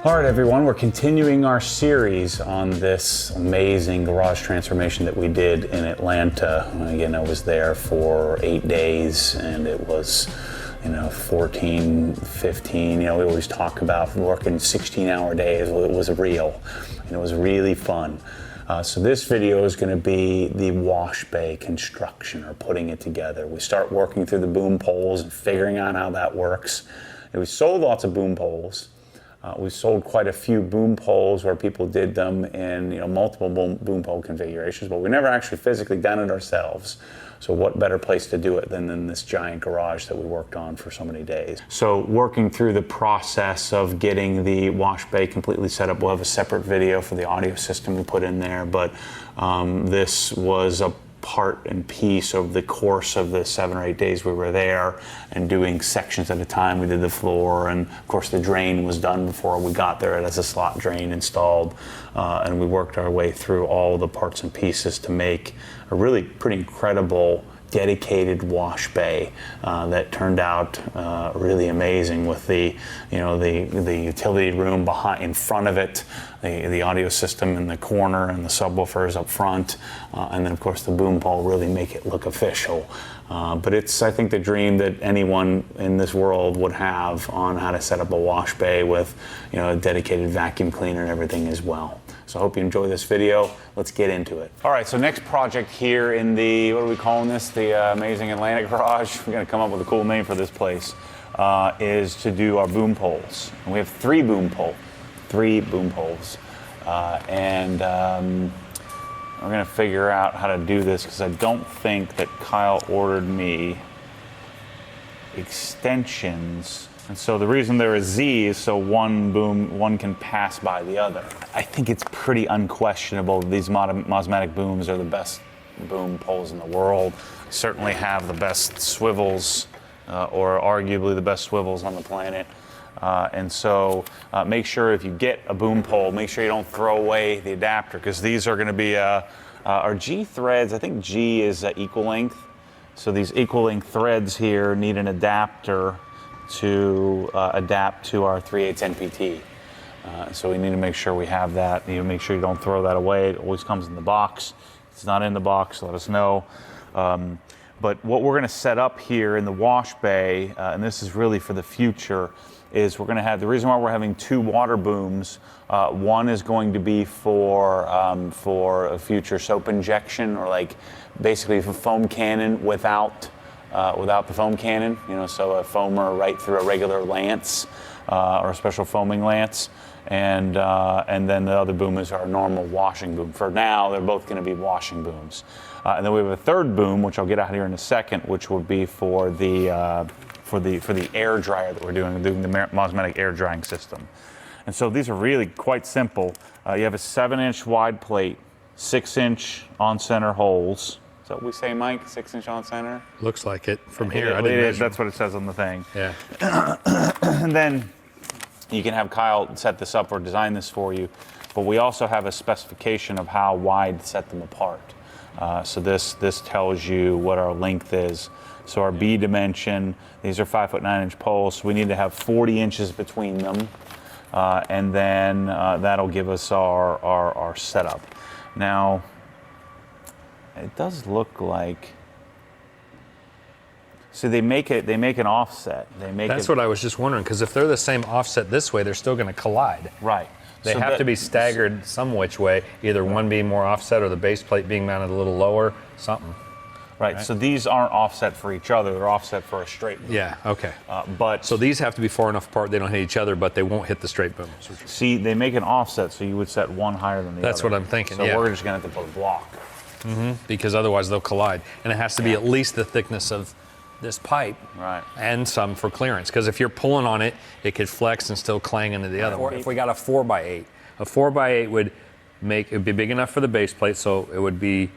All right, everyone, we're continuing our series on this amazing garage transformation that we did in Atlanta. Again, I was there for 8 days, and it was, 14, 15, we always talk about working 16-hour days. Well, it was real, and it was really fun. So this video is going to be the wash bay construction, or putting it together. We start working through the boom poles and figuring out how that works. And we sold lots of boom poles. We sold quite a few boom poles where people did them in multiple boom pole configurations, but we never actually physically done it ourselves. So what better place to do it than in this giant garage that we worked on for so many days. So working through the process of getting the wash bay completely set up, we'll have a separate video for the audio system we put in there, but this was a part and piece over the course of the 7 or 8 days we were there, and doing sections at a time. We did the floor, and of course the drain was done before we got there. It has a slot drain installed, and we worked our way through all the parts and pieces to make a really pretty incredible dedicated wash bay that turned out really amazing, with the the utility room in front of it, the audio system in the corner, and the subwoofers up front, and then of course the boom pole really make it look official. But it's, I think, the dream that anyone in this world would have on how to set up a wash bay with a dedicated vacuum cleaner and everything as well. So I hope you enjoy this video. Let's get into it. All right, so next project here in the, what are we calling this? The amazing Atlantic garage. We're gonna come up with a cool name for this place, is to do our boom poles. And we have three boom poles. And we're gonna figure out how to do this, because I don't think that Kyle ordered me extensions. And so the reason there is Z is so one can pass by the other. I think it's pretty unquestionable these Mosmatic booms are the best boom poles in the world. Certainly have the best swivels, or arguably the best swivels on the planet. And so make sure if you get a boom pole, make sure you don't throw away the adapter, because these are going to be our G threads. I think G is equal length. So these equal length threads here need an adapter to adapt to our 3/8 NPT. So we need to make sure we have that. You make sure you don't throw that away. It always comes in the box. If it's not in the box, let us know. But what we're going to set up here in the wash bay, and this is really for the future, is we're going to have, the reason why we're having two water booms, one is going to be for a future soap injection, or like basically for foam cannon without the foam cannon, so a foamer right through a regular lance, or a special foaming lance, and then the other boom is our normal washing boom. For now, they're both going to be washing booms, and then we have a third boom, which I'll get out here in a second, which will be for the air dryer that we're doing the Mosmatic air drying system. And so these are really quite simple. You have a 7-inch wide plate, 6-inch on center holes. Is that what we say, Mike? 6-inch on center? Looks like it from here. It is. That's what it says on the thing. Yeah. And then you can have Kyle set this up or design this for you. But we also have a specification of how wide to set them apart. So this tells you what our length is. So our B dimension, these are 5'9" poles. So we need to have 40 inches between them. And then that'll give us our setup. Now, it does look like, so they make an offset. That's what I was just wondering, because if they're the same offset this way, they're still going to collide. Right. They have to be staggered some which way, either one being more offset or the base plate being mounted a little lower, something. Right. So these aren't offset for each other; they're offset for a straight boom. Yeah. Okay. But so these have to be far enough apart they don't hit each other, but they won't hit the straight booms. See, they make an offset, so you would set one higher than the other. That's what I'm thinking. So yeah. we're just going to have to put a block. Mm-hmm. Because otherwise they'll collide, and it has to be at least the thickness of this pipe, right? And some for clearance, because if you're pulling on it, it could flex and still clang into the other one. If we got a 4x8, a 4x8 would be big enough for the base plate, so it would be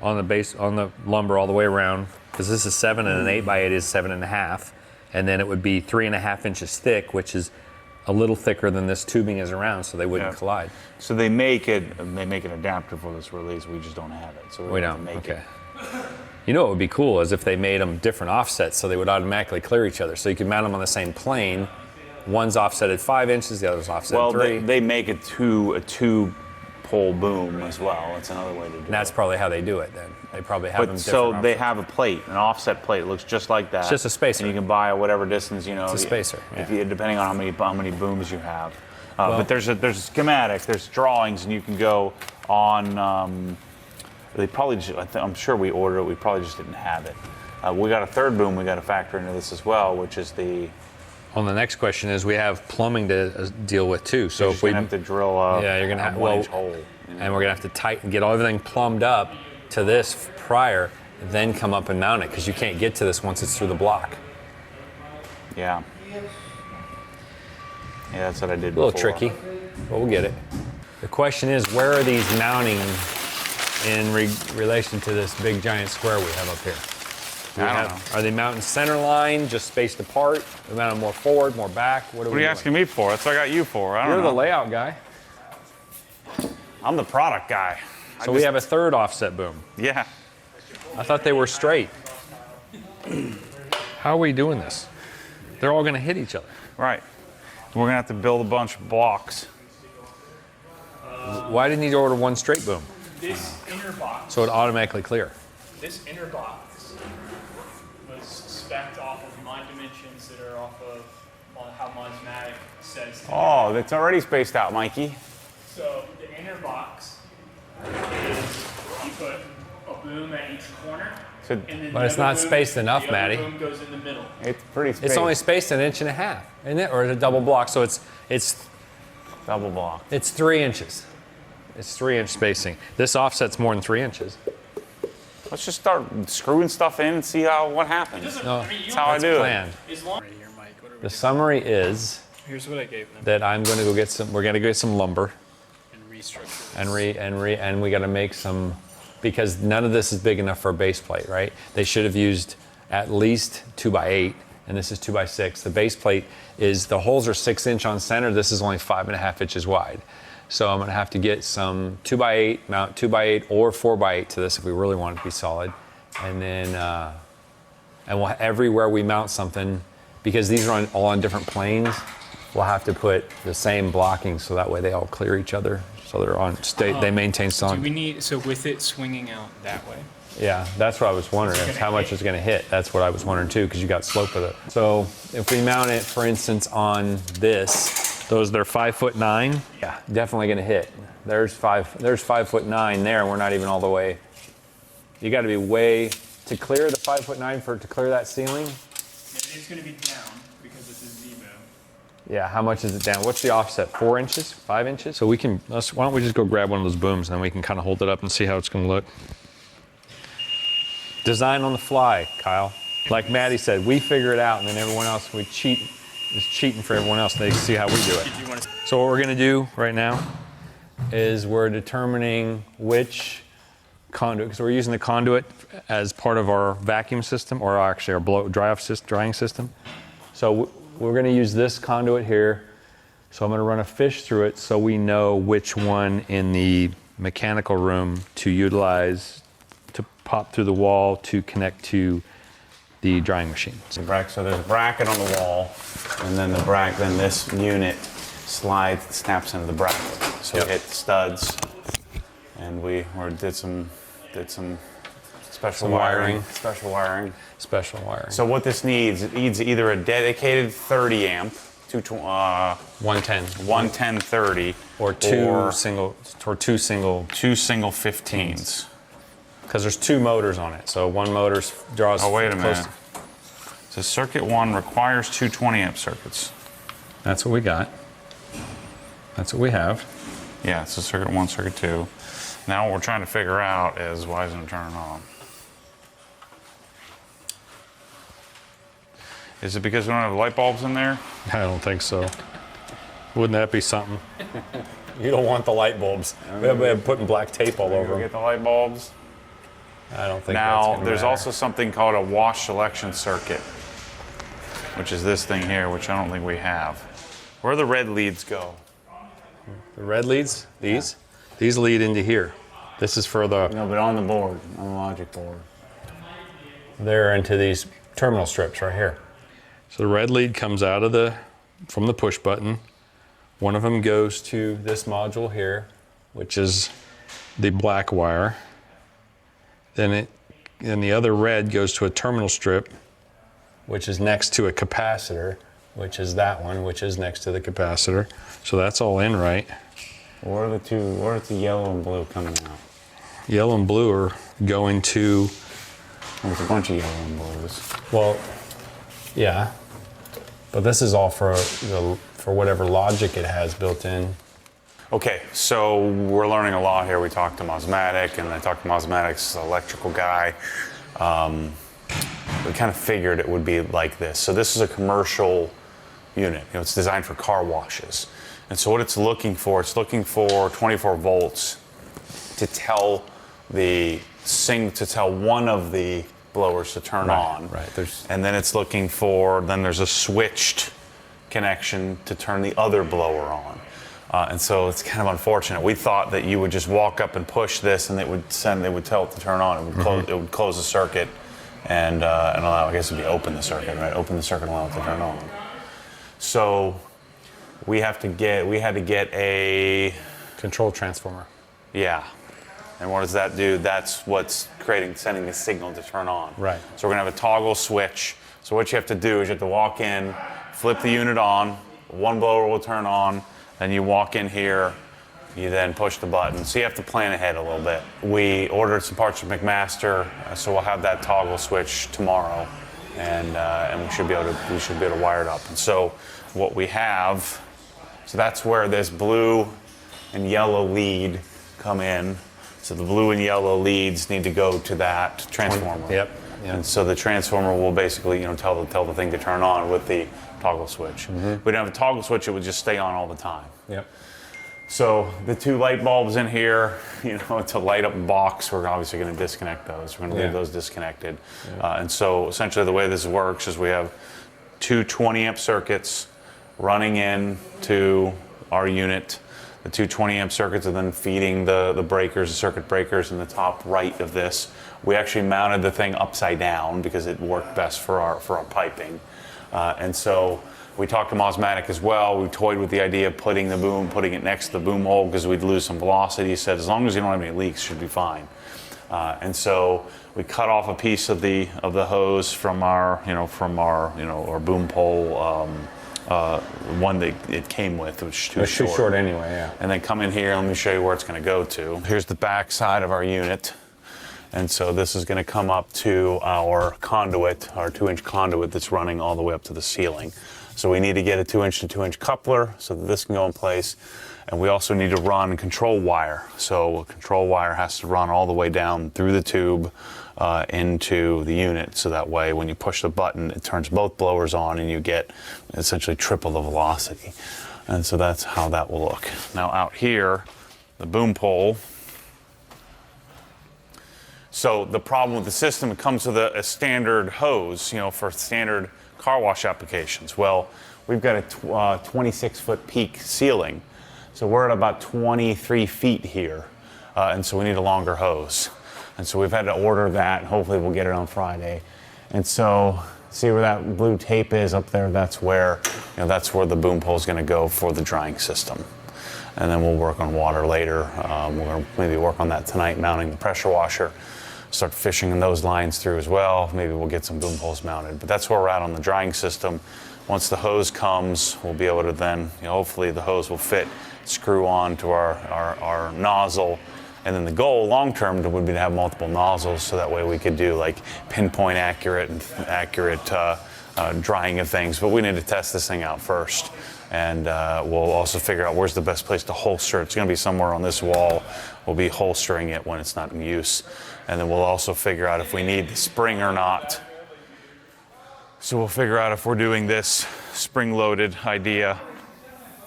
on the lumber all the way around, because this is 7 and an 8x8 is 7.5, and then it would be 3.5 inches thick, which is a little thicker than this tubing is around, so they wouldn't collide. So they make an adapter for this release. We just don't have it. So we don't make it. You know what would be cool is if they made them different offsets, so they would automatically clear each other. So you could mount them on the same plane, One's offsetted 5 inches, the other's offset 3. They make a two pole boom as well. That's another way to do it. And that's probably how they do it then. They probably have them different. So they have a plate, an offset plate. It looks just like that. It's just a spacer. And you can buy at whatever distance, you know. It's a spacer. If you, depending on how many booms you have. But there's a schematic, there's drawings, and you can go on. They probably just, I'm sure we ordered it. We probably just didn't have it. We got a third boom we got to factor into this as well, which is the. Well, the next question is we have plumbing to deal with too. So if we have to drill a you're gonna have 1 inch hole, and we're gonna have to tighten, get everything plumbed up to this prior, then come up and mount it because you can't get to this once it's through the block. Yeah. Yeah, that's what I did. A little tricky, but we'll get it. The question is, where are these mounting in relation to this big giant square we have up here? I don't know. Are they mounting center line, just spaced apart? Are they mounting more forward, more back? What are you asking me for? That's what I got you for. I don't know. You're the layout guy. I'm the product guy. So we have a third offset boom. Yeah. I thought they were straight. How are we doing this? They're all going to hit each other. Right. We're going to have to build a bunch of blocks. Why didn't you order one straight boom? This inner box. So it automatically clear. This inner box was spec'd off of my dimensions that are off of how Mosmatic says. Oh, that's already spaced out, Mikey. So the inner box is you put a boom at each corner. So, and then but it's not spaced enough, Matty. The boom goes in the middle. It's pretty spaced. It's only spaced 1.5 inches, isn't it? Or is it double block? So it's double block. It's 3 inches. It's 3-inch spacing. This offset's more than 3 inches. Let's just start screwing stuff in and see what happens. No, that's how I do planned. it. The summary is here's what I gave them. that I'm going to go get some. We're going to get some lumber And restructure. and we got to make some, because none of this is big enough for a base plate, right? They should have used at least 2x8, and this is 2x6. The base plate is, the holes are 6 inch on center. This is only 5.5 inches wide. So I'm going to have to get some 2x8, mount 2x8 or 4x8 to this if we really want it to be solid. And then, and we'll, everywhere we mount something, because these are all on different planes, we'll have to put the same blocking so that way they all clear each other. So they're on state, they maintain solid. Do we need, so with it swinging out that way? Yeah, that's what I was wondering, is how much it's going to hit. That's what I was wondering too, because you got slope with it. So if we mount it, for instance, on this, they're 5'9". Yeah, definitely going to hit. There's 5'9" there, and we're not even all the way. You got to be way to clear the 5'9" for it to clear that ceiling. Yeah, it's going to be down because it's a Z-bow. Yeah, how much is it down? What's the offset? 4 inches? 5 inches? So we can. Why don't we just go grab one of those booms, and then we can kind of hold it up and see how it's going to look. Design on the fly, Kyle. Like Maddie said, we figure it out, and then everyone else, we cheat. Is cheating for everyone else. They see how we do it. So what we're going to do right now is we're determining which conduit, because we're using the conduit as part of our vacuum system, or actually our drying system. So we're going to use this conduit here. So I'm going to run a fish through it so we know which one in the mechanical room to utilize to pop through the wall to connect to the drying machine. So there's a bracket on the wall, and then then this unit slides, snaps into the bracket. So we hit the studs, and we did some special wiring. So what this needs, it needs either a dedicated 30 amp, 110 30, or two single 15s. Because there's 2 motors on it, so one motor draws. Oh, wait a minute. So circuit 1 requires 2 20 amp circuits. That's what we got. That's what we have. Yeah, so circuit 1, circuit 2. Now what we're trying to figure out is why isn't it turning on? Is it because we don't have light bulbs in there? I don't think so. Wouldn't that be something? You don't want the light bulbs. We're putting black tape all over them. Get the light bulbs. I don't think now, that's gonna there's matter. also something called a wash selection circuit, which is this thing here, which I don't think we have. Where do the red leads go? The red leads, these? Yeah. These lead into here. This is for the... No, but on the board, on the logic board. They're into these terminal strips right here. So the red lead comes out of the from the push button. One of them goes to this module here, which is the black wire. Then the other red goes to a terminal strip, which is next to a capacitor, which is that one, which is next to the capacitor. So that's all in right. Where are the yellow and blue coming out? Yellow and blue are going to... There's a bunch of yellow and blues. Well, yeah. But this is all for whatever logic it has built in. Okay, so we're learning a lot here. We talked to Mosmatic, and I talked to Mosmatic's electrical guy. We kind of figured it would be like this. So this is a commercial unit. It's designed for car washes. And so what it's looking for 24 volts to tell one of the blowers to turn on. Right. And then it's looking for, there's a switched connection to turn the other blower on. And so it's kind of unfortunate. We thought that you would just walk up and push this, and it would tell it to turn on. It would close the circuit and allow, I guess it'd be open the circuit, right? Open the circuit and allow it to turn on. So we had to get a control transformer. Yeah. And what does that do? That's what's sending the signal to turn on. Right. So we're gonna have a toggle switch. So what you have to do is you have to walk in, flip the unit on, one blower will turn on, then you walk in here, you then push the button. So you have to plan ahead a little bit. We ordered some parts from McMaster, so we'll have that toggle switch tomorrow, and we should be able to wire it up. And so what we have, so that's where this blue and yellow lead come in. So the blue and yellow leads need to go to that transformer. Yep. And so the transformer will basically, tell the thing to turn on with the toggle switch. If we don't have a toggle switch, it would just stay on all the time. Yep. So the two light bulbs in here, it's a light up box. We're obviously going to disconnect those. We're going to leave those disconnected. And so essentially the way this works is we have two 20 amp circuits running in to our unit. The two 20 amp circuits are then feeding the breakers, the circuit breakers in the top right of this. We actually mounted the thing upside down because it worked best for our piping. And so we talked to Mosmatic as well. We toyed with the idea of putting it next to the boom hole because we'd lose some velocity. He said, as long as you don't have any leaks, it should be fine. And so we cut off a piece of the hose from our boom pole. One that it came with, which was too short anyway, yeah. And then come in here, let me show you where it's going to go to. Here's the back side of our unit. And so this is going to come up to our conduit, our 2-inch conduit that's running all the way up to the ceiling. So we need to get a 2-inch to 2-inch coupler so that this can go in place. And we also need to run control wire. So a control wire has to run all the way down through the tube into the unit. So that way when you push the button, it turns both blowers on and you get essentially triple the velocity. And so that's how that will look. Now out here, the boom pole. So the problem with the system, it comes with a standard hose, for standard car wash applications. Well, we've got a 26-foot peak ceiling. So we're at about 23 feet here. And so we need a longer hose. And so we've had to order that, and hopefully we'll get it on Friday. And so, see where that blue tape is up there? That's where the boom pole is going to go for the drying system. And then we'll work on water later. We're going to maybe work on that tonight, mounting the pressure washer. Start fishing those lines through as well. Maybe we'll get some boom poles mounted. But that's where we're at on the drying system. Once the hose comes, we'll be able to then, hopefully the hose will fit, screw on to our nozzle. And then the goal long-term would be to have multiple nozzles so that way we could do like pinpoint accurate drying of things. But we need to test this thing out first. And we'll also figure out where's the best place to holster it. It's going to be somewhere on this wall. We'll be holstering it when it's not in use. And then we'll also figure out if we need the spring or not. So we'll figure out if we're doing this spring-loaded idea.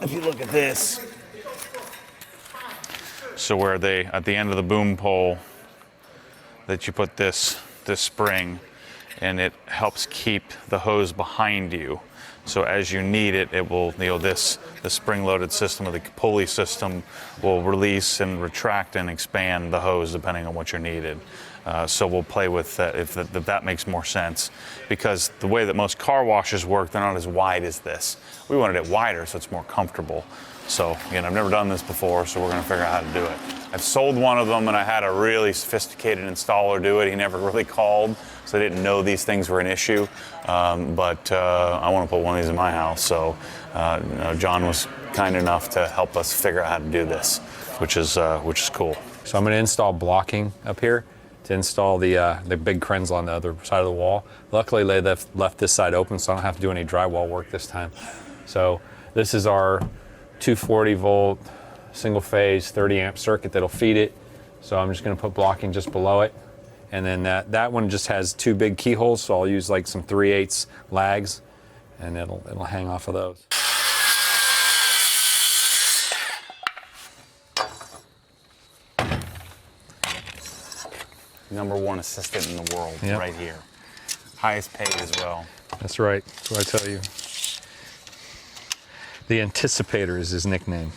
If you look at this. So where at the end of the boom pole, that you put this spring, and it helps keep the hose behind you. So as you need it, it will, the spring-loaded system of the pulley system will release and retract and expand the hose depending on what you're needed. So we'll play with that if that makes more sense, because the way that most car washes work, they're not as wide as this. We wanted it wider so it's more comfortable. So again, I've never done this before, so we're going to figure out how to do it. I've sold one of them and I had a really sophisticated installer do it. He never really called, so I didn't know these things were an issue. But I want to put one of these in my house, so John was kind enough to help us figure out how to do this, which is cool. So I'm going to install blocking up here to install the big Kranzle on the other side of the wall. Luckily, they left this side open, so I don't have to do any drywall work this time. So this is our 240 volt single phase 30 amp circuit that'll feed it. So I'm just going to put blocking just below it, and then that one just has 2 big keyholes, so I'll use like some 3/8 lags, and it'll hang off of those. #1 assistant in the world, right here. Highest paid as well. That's right. That's what I tell you. The Anticipator is his nickname.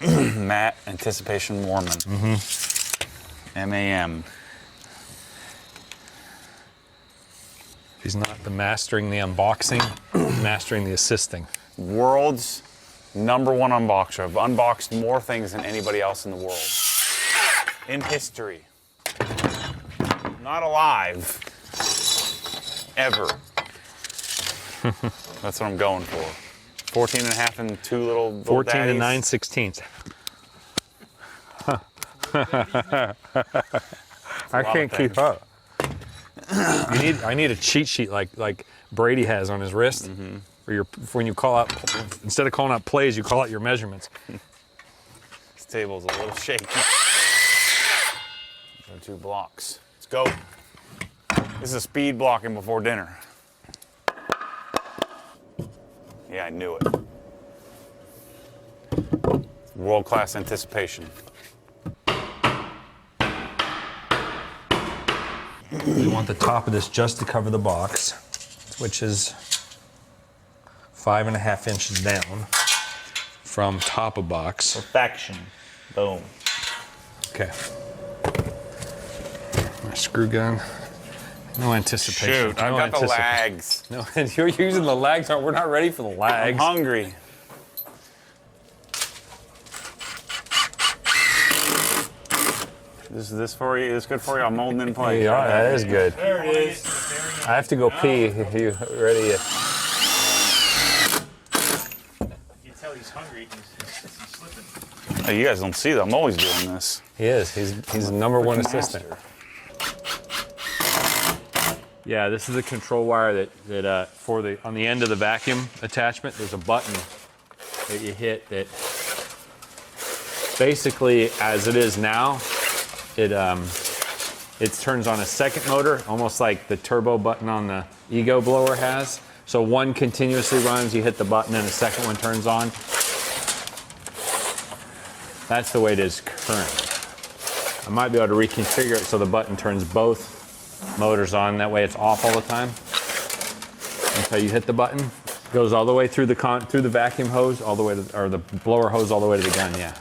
Matt Anticipation Mormon. MAM. He's not the mastering the unboxing, mastering the assisting. World's #1 unboxer. I've unboxed more things than anybody else in the world. In history. Not alive. Ever. That's what I'm going for. 14 and a half and 2 little 14 daddies. and 9/16. I can't keep up. I need a cheat sheet like Brady has on his wrist, where when you call out, instead of calling out plays, you call out your measurements. This table's a little shaky. There are 2 blocks. Let's go. This is speed blocking before dinner. Yeah, I knew it. World-class anticipation. You want the top of this just to cover the box, which is 5.5 inches down from top of box. Perfection. Boom. Okay. My screw gun. No anticipation. Shoot, I've got the lags. No, you're using the lags. We're not ready for the lags. I'm hungry. This for you? Is good for you? I'm molding in place. Yeah, that is good. There it is. I have to go pee. If you ready? You can tell he's hungry. He's slipping. Hey, you guys don't see that. I'm always doing this. He is. He's the #1 assistant. Yeah, this is a control wire that on the end of the vacuum attachment, there's a button that you hit that basically, as it is now, it turns on a second motor, almost like the turbo button on the Ego blower has. So one continuously runs, you hit the button, and the second one turns on. That's the way it is currently. I might be able to reconfigure it so the button turns both motors on. That way it's off all the time until you hit the button. It goes all the way through the vacuum hose, all the way to, or the blower hose all the way to the gun. Yeah,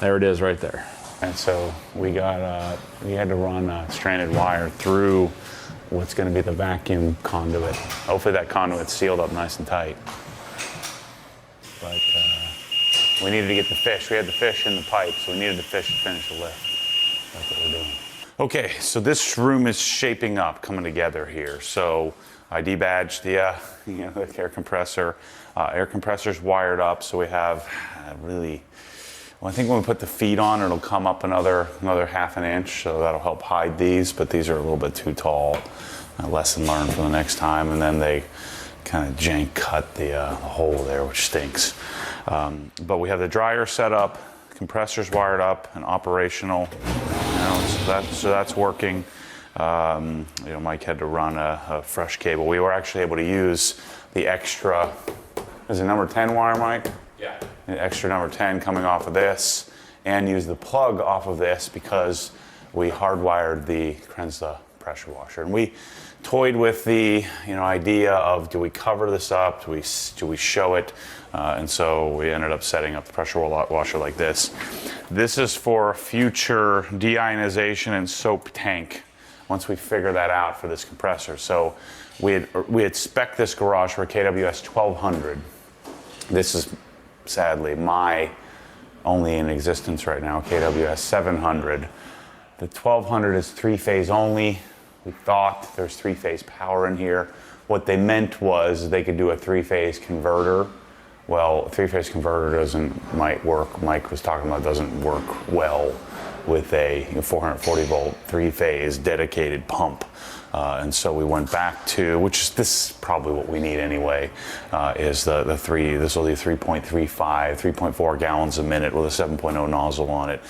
there it is right there. And so we had to run a stranded wire through what's going to be the vacuum conduit. Hopefully that conduit's sealed up nice and tight. But we needed to get the fish. We had the fish in the pipe, so we needed the fish to finish the lift. That's what we're doing. Okay, so this room is shaping up, coming together here. So I debadged the air compressor. Air compressor's wired up, so we have really. Well, I think when we put the feet on, it'll come up another ½ an inch, so that'll help hide these. But these are a little bit too tall. Lesson learned for the next time. And then they kind of jank cut the hole there, which stinks. But we have the dryer set up, compressor's wired up and operational. So that's working. Mike had to run a fresh cable. We were actually able to use the extra. Is it number 10 wire, Mike? Yeah. The extra number 10 coming off of this, and use the plug off of this because we hardwired the Kranzle pressure washer. And we toyed with the idea of, do we cover this up? Do we show it? And so we ended up setting up the pressure washer like this. This is for future deionization and soap tank once we figure that out for this compressor. So we had spec'd this garage for a KWS 1200. This is sadly my only in existence right now, KWS 700. The 1200 is 3-phase only. We thought there's 3-phase power in here. What they meant was they could do a 3-phase converter. Well, a 3-phase converter might work, Mike was talking about, doesn't work well with a 440 volt 3-phase dedicated pump. And so we went back to, this is probably what we need anyway, is this will do 3.35, 3.4 gallons a minute with a 7.0 nozzle on it.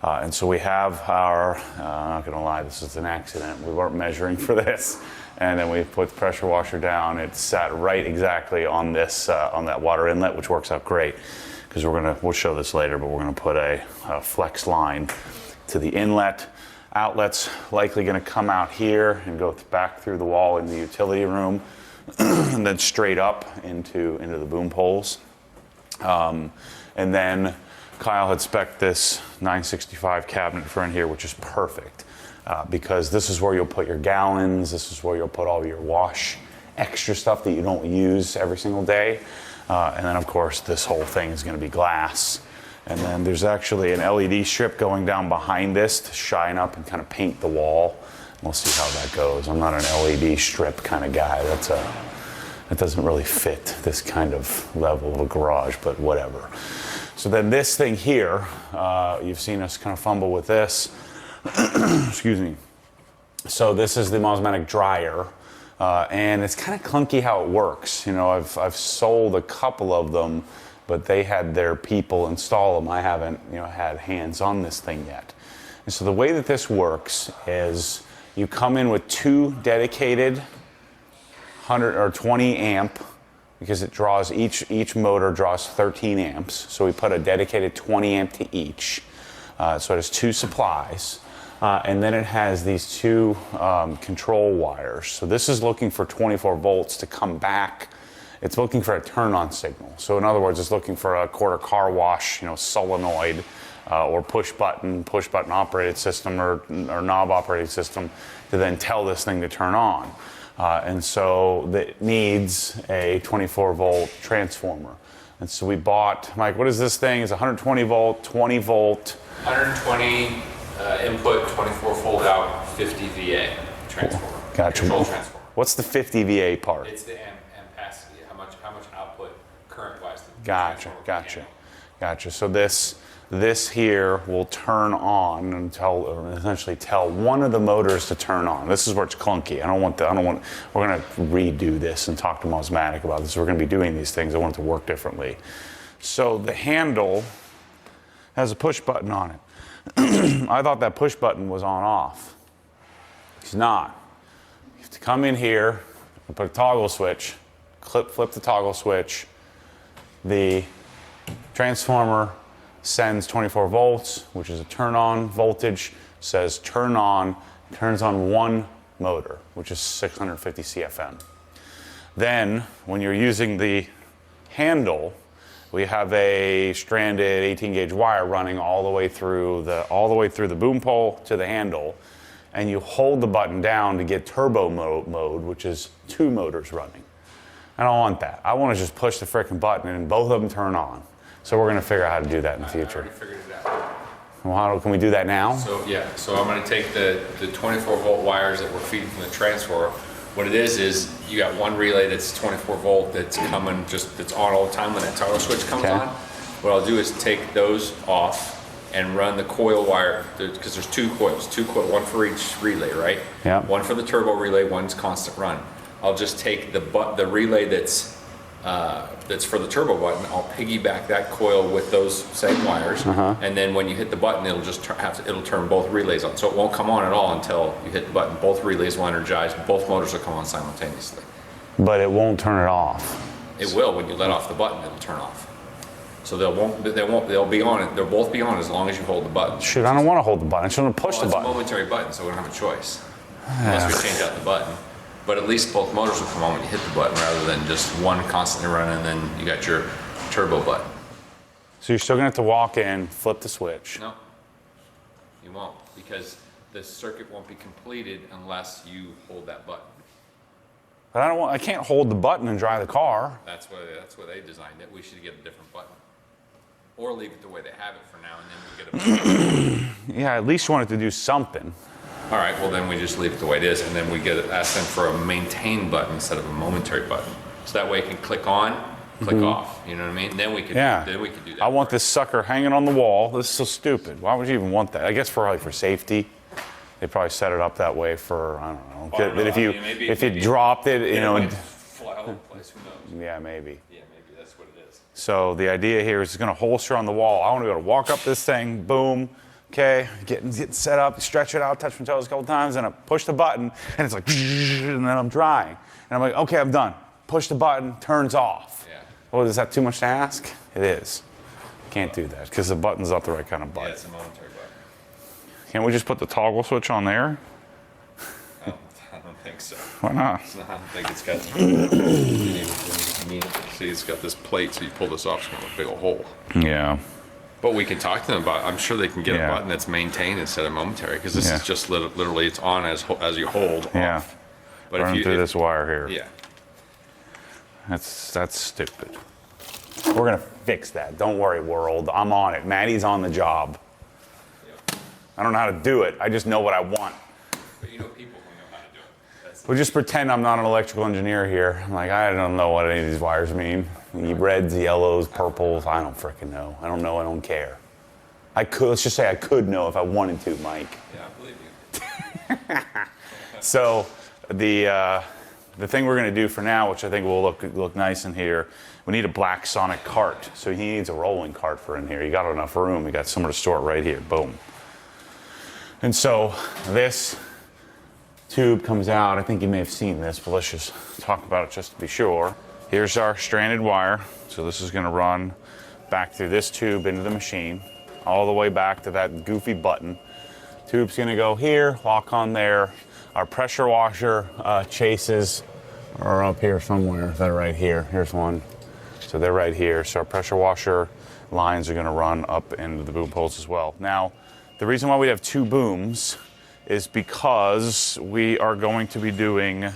And so we have our, I'm not gonna lie, this is an accident. We weren't measuring for this. And then we put the pressure washer down. It sat right exactly on this, on that water inlet, which works out great. Because we'll show this later, but we're gonna put a flex line to the inlet. Outlet's likely gonna come out here and go back through the wall in the utility room, and then straight up into the boom poles. And then Kyle had spec'd this 965 cabinet for in here, which is perfect. Because this is where you'll put your gallons, this is where you'll put all your wash extra stuff that you don't use every single day. And then of course this whole thing is going to be glass. And then there's actually an LED strip going down behind this to shine up and kind of paint the wall. We'll see how that goes. I'm not an LED strip kind of guy. That doesn't really fit this kind of level of a garage, but whatever. So then this thing here, you've seen us kind of fumble with this. Excuse me. So this is the Mosmatic dryer, and it's kind of clunky how it works. You know, I've sold a couple of them, but they had their people install them. I haven't, had hands on this thing yet. And so the way that this works is you come in with 2 dedicated 100 or 20 amp, because it draws each motor draws 13 amps. So we put a dedicated 20 amp to each. So it has 2 supplies. And then it has these 2 control wires. So this is looking for 24 volts to come back. It's looking for a turn-on signal. So in other words, it's looking for a quarter car wash, solenoid, or push button operated system, or knob operated system to then tell this thing to turn on. And so it needs a 24 volt transformer. And so we bought, Mike, what is this thing? It's 120 volt, 20 volt. 120 input, 24 fold out, 50 VA transformer. Gotcha. Control transformer. What's the 50 VA part? It's the ampacity, how much output current-wise. Gotcha. So this here will turn on and essentially tell one of the motors to turn on. This is where it's clunky. We're gonna redo this and talk to Mosmatic about this. We're gonna be doing these things. I want it to work differently. So the handle has a push button on it. I thought that push button was on off. It's not. You have to come in here and put a toggle switch, flip the toggle switch. The transformer sends 24 volts, which is a turn on voltage, says turn on, turns on one motor, which is 650 CFM. Then when you're using the handle, we have a stranded 18 gauge wire running all the way through the boom pole to the handle, and you hold the button down to get turbo mode, which is 2 motors running. I don't want that. I want to just push the frickin' button and both of them turn on. So we're going to figure out how to do that in the future. I already figured it out. Well, can we do that now? So I'm going to take the 24 volt wires that we're feeding from the transformer. What it is you got one relay that's 24 volt that's coming, that's on all the time when that toggle switch comes on. What I'll do is take those off and run the coil wire, because there's 2 coils, one for each relay, right? Yeah. One for the turbo relay, one's constant run. I'll just take the relay that's for the turbo button. I'll piggyback that coil with those same wires, and then when you hit the button, it'll just it'll turn both relays on. So it won't come on at all until you hit the button. Both relays will energize. Both motors will come on simultaneously. But it won't turn it off. It will when you let off the button. It'll turn off. So they'll be on. They'll both be on as long as you hold the button. Shoot, I don't want to hold the button. I just want to push the button. It's a momentary button, so we don't have a choice unless we change out the button. But at least both motors will come on when you hit the button, rather than just one constantly running and then you got your turbo button. So you're still gonna have to walk in, flip the switch. No, you won't, because the circuit won't be completed unless you hold that button. But I can't hold the button and drive the car. That's why they designed it. We should get a different button. Or leave it the way they have it for now, and then we get a button. Yeah, at least you want it to do something. All right, well then we just leave it the way it is, and then we ask them for a maintain button instead of a momentary button. So that way it can click on, click off. You know what I mean? Then we could do that. I want this sucker hanging on the wall. This is so stupid. Why would you even want that? I guess probably for safety. They probably set it up that way for, I don't know. That if you dropped it, you know. Might fly all over the place, who knows? Yeah, maybe. Yeah, maybe that's what it is. So the idea here is it's going to holster on the wall. I want to be able to walk up this thing, boom, okay, get set up, stretch it out, touch my toes a couple times, and I push the button, and it's like, and then I'm drying. And I'm like, okay, I'm done. Push the button, turns off. Yeah. Well, is that too much to ask? It is. Can't do that because the button's not the right kind of button. Yeah, it's a momentary button. Can't we just put the toggle switch on there? I don't think so. Why not? I don't think it's got. See, it's got this plate, so you pull this off, it's got a big old hole. Yeah. But we can talk to them about. I'm sure they can get Yeah. a button that's maintained instead of momentary, because this Yeah. is just literally it's on as you hold Yeah. off. But Running through this wire here. yeah, That's stupid. We're gonna fix that. Don't worry, world. I'm on it. Maddie's on the job. I don't know how to do it. I just know what I want. but you know people who know how to do it. That's We'll just pretend I'm not an electrical engineer here. I'm like, I don't know what any of these wires mean. Reds, yellows, purples. I don't freaking know. I don't know. I don't care. I could. Let's just say I could know if I wanted to, Mike. yeah, I believe you. So the thing we're going to do for now, which I think will look nice in here, we need a black Sonic cart. So he needs a rolling cart for in here. You got enough room. You got somewhere to store it right here. Boom. And so this tube comes out. I think you may have seen this, but let's just talk about it just to be sure. Here's our stranded wire. So this is going to run back through this tube into the machine, all the way back to that goofy button. Tube's going to go here, lock on there. Our pressure washer chases are up here somewhere. They're right here. Here's one. So they're right here. So our pressure washer lines are going to run up into the boom poles as well. Now, the reason why we have two booms is because we are going to be doing,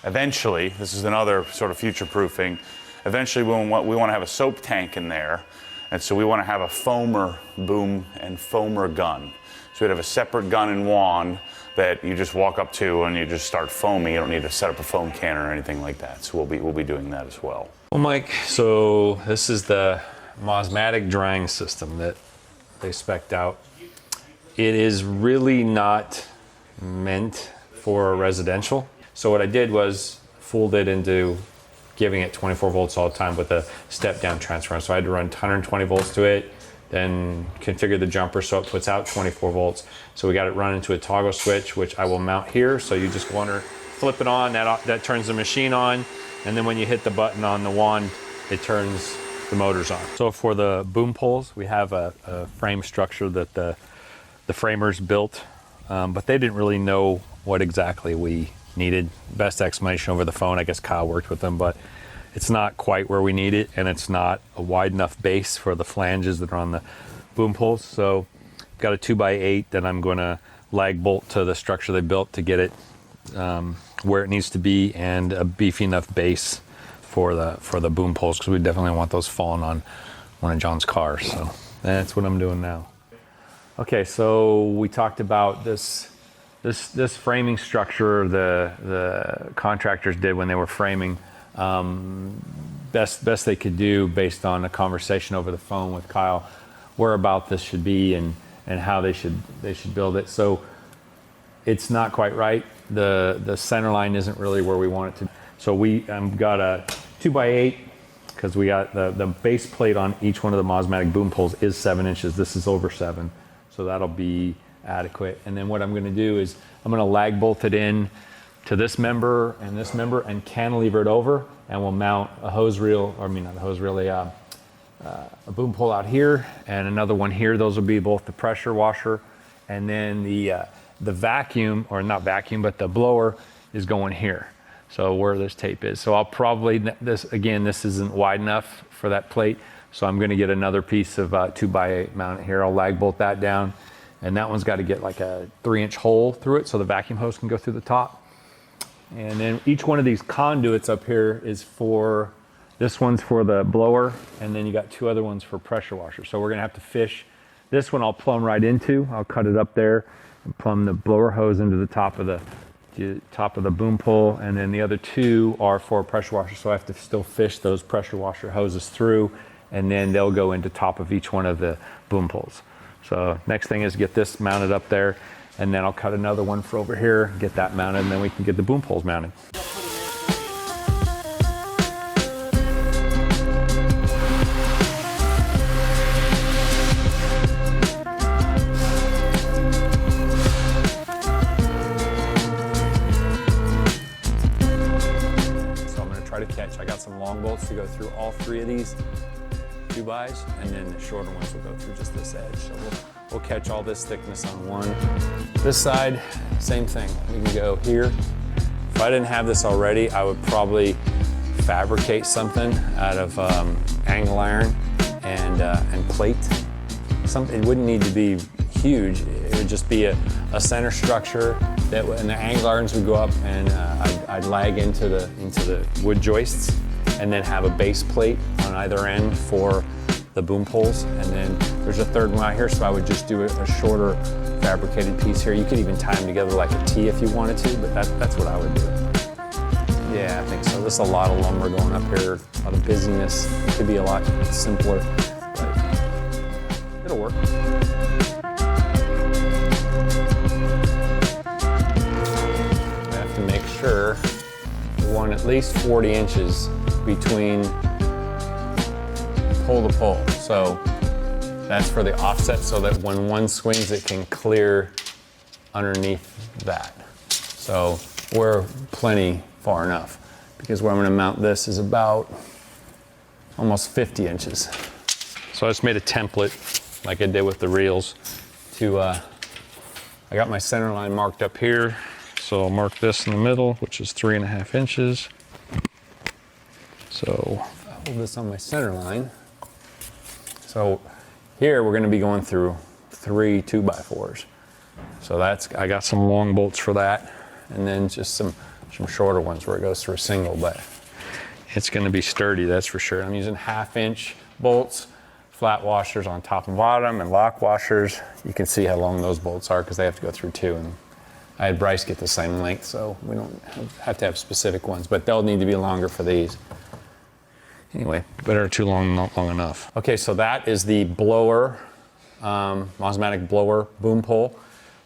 eventually, this is another sort of future proofing, eventually we want to have a soap tank in there, and so we want to have a foamer boom and foamer gun. So we'd have a separate gun and wand that you just walk up to and you just start foaming. You don't need to set up a foam cannon or anything like that. So we'll be doing that as well. Well, Mike, so this is the Mosmatic drying system that they spec'd out. It is really not meant for residential. So what I did was fooled it into giving it 24 volts all the time with a step down transformer. So I had to run 120 volts to it, then configure the jumper so it puts out 24 volts. So we got it run into a toggle switch, which I will mount here. So you just want to flip it on, that turns the machine on. And then when you hit the button on the wand, it turns the motors on. So for the boom poles, we have a frame structure that the framers built, but they didn't really know what exactly we needed. Best explanation over the phone, I guess Kyle worked with them, but it's not quite where we need it, and it's not a wide enough base for the flanges that are on the boom poles. So got a 2x8 that I'm going to lag bolt to the structure they built to get it where it needs to be, and a beefy enough base for the boom poles, because we definitely want those falling on one of John's cars. So that's what I'm doing now. Okay, so we talked about this framing structure the contractors did when they were framing. Best they could do based on a conversation over the phone with Kyle, where about this should be and how they should build it. So it's not quite right. The center line isn't really where we want it to be. So we got a 2x8, because we got the base plate on each one of the Mosmatic boom poles is 7 inches. This is over 7, so that'll be adequate. And then what I'm going to do is I'm going to lag bolt it in to this member and cantilever it over, and we'll mount a hose reel, or I mean not a hose reel, a boom pole out here and another one here. Those will be both the pressure washer, and then the vacuum, or not vacuum, but the blower is going here. So where this tape is. So I'll probably, this isn't wide enough for that plate. So I'm going to get another piece of 2x8 mount here. I'll lag bolt that down, and that one's got to get like a 3-inch hole through it so the vacuum hose can go through the top. And then each one of these conduits up here is for, this one's for the blower, and then you got 2 other ones for pressure washer. So we're gonna have to fish. This one I'll plumb right into. I'll cut it up there and plumb the blower hose into the top of the boom pole, and then the other 2 are for pressure washer. So I have to still fish those pressure washer hoses through, and then they'll go into top of each one of the boom poles. So next thing is get this mounted up there, and then I'll cut another one for over here, get that mounted, and then we can get the boom poles mounted. So I'm gonna try to catch, I got some long bolts to go through all 3 of these 2x, and then the shorter ones will go through just this edge. So we'll catch all this thickness on one. This side, same thing. We can go here. If I didn't have this already, I would probably fabricate something out of angle iron and plate. It wouldn't need to be huge. It would just be a center structure that, and the angle irons would go up, and I'd lag into the wood joists, and then have a base plate on either end for the boom poles. And then there's a third one out here, so I would just do a shorter fabricated piece here. You could even tie them together like a T if you wanted to, but that's what I would do. Yeah, I think so. There's a lot of lumber going up here, a lot of busyness. It could be a lot simpler, but it'll work. I have to make sure we want at least 40 inches between pole to pole. So that's for the offset, so that when one swings, it can clear underneath that. So we're plenty far enough, because where I'm going to mount this is about almost 50 inches. So I just made a template like I did with the reels to, I got my center line marked up here. So I'll mark this in the middle, which is 3.5 inches. So I'll hold this on my center line. So here we're going to be going through 3 2x4s. So I got some long bolts for that, and then just some shorter ones where it goes through a single, but it's going to be sturdy, that's for sure. I'm using 1/2-inch bolts, flat washers on top and bottom, and lock washers. You can see how long those bolts are because they have to go through 2. And I had Bryce get the same length, so we don't have to have specific ones, but they'll need to be longer for these. Anyway, better too long, not long enough. Okay, so that is the blower, Mosmatic blower boom pole.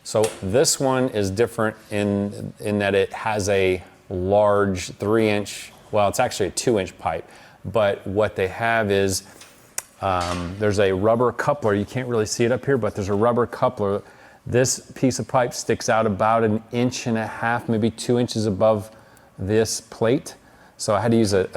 So this one is different in that it has a large 3-inch, well, it's actually a 2-inch pipe, but what they have is there's a rubber coupler. You can't really see it up here, but there's a rubber coupler. This piece of pipe sticks out about 1.5 inches, maybe 2 inches above this plate. So I had to use a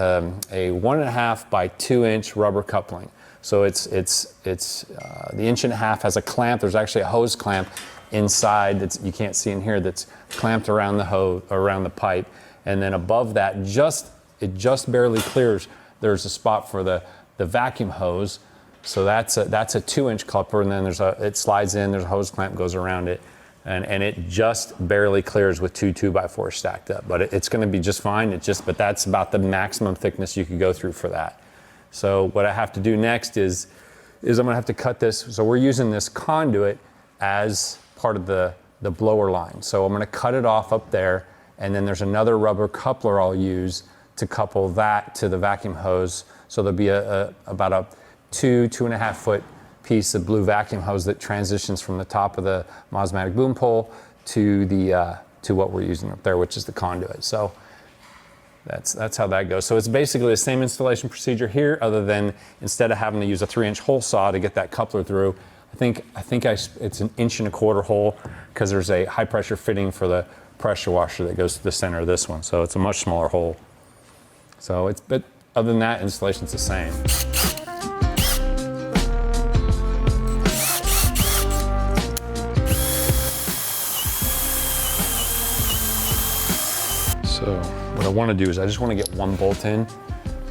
1.5 by 2-inch rubber coupling. So it's the 1.5 inches has a clamp. There's actually a hose clamp inside that you can't see in here, that's clamped around the hose, around the pipe, and then above that, it just barely clears. There's a spot for the vacuum hose. So that's a 2-inch coupler, and then it slides in. There's a hose clamp goes around it. And it just barely clears with 2 2x4s stacked up, but it's going to be just fine. But that's about the maximum thickness you could go through for that. So what I have to do next is I'm going to have to cut this. So we're using this conduit as part of the blower line. So I'm going to cut it off up there, and then there's another rubber coupler I'll use to couple that to the vacuum hose. So there'll be about a 2.5 foot piece of blue vacuum hose that transitions from the top of the Mosmatic boom pole to what we're using up there, which is the conduit. So that's how that goes. So it's basically the same installation procedure here, other than instead of having to use a 3-inch hole saw to get that coupler through, I think it's 1.25 inch hole, because there's a high pressure fitting for the pressure washer that goes to the center of this one. So it's a much smaller hole. So but other than that, installation's the same. So what I want to do is I just want to get one bolt in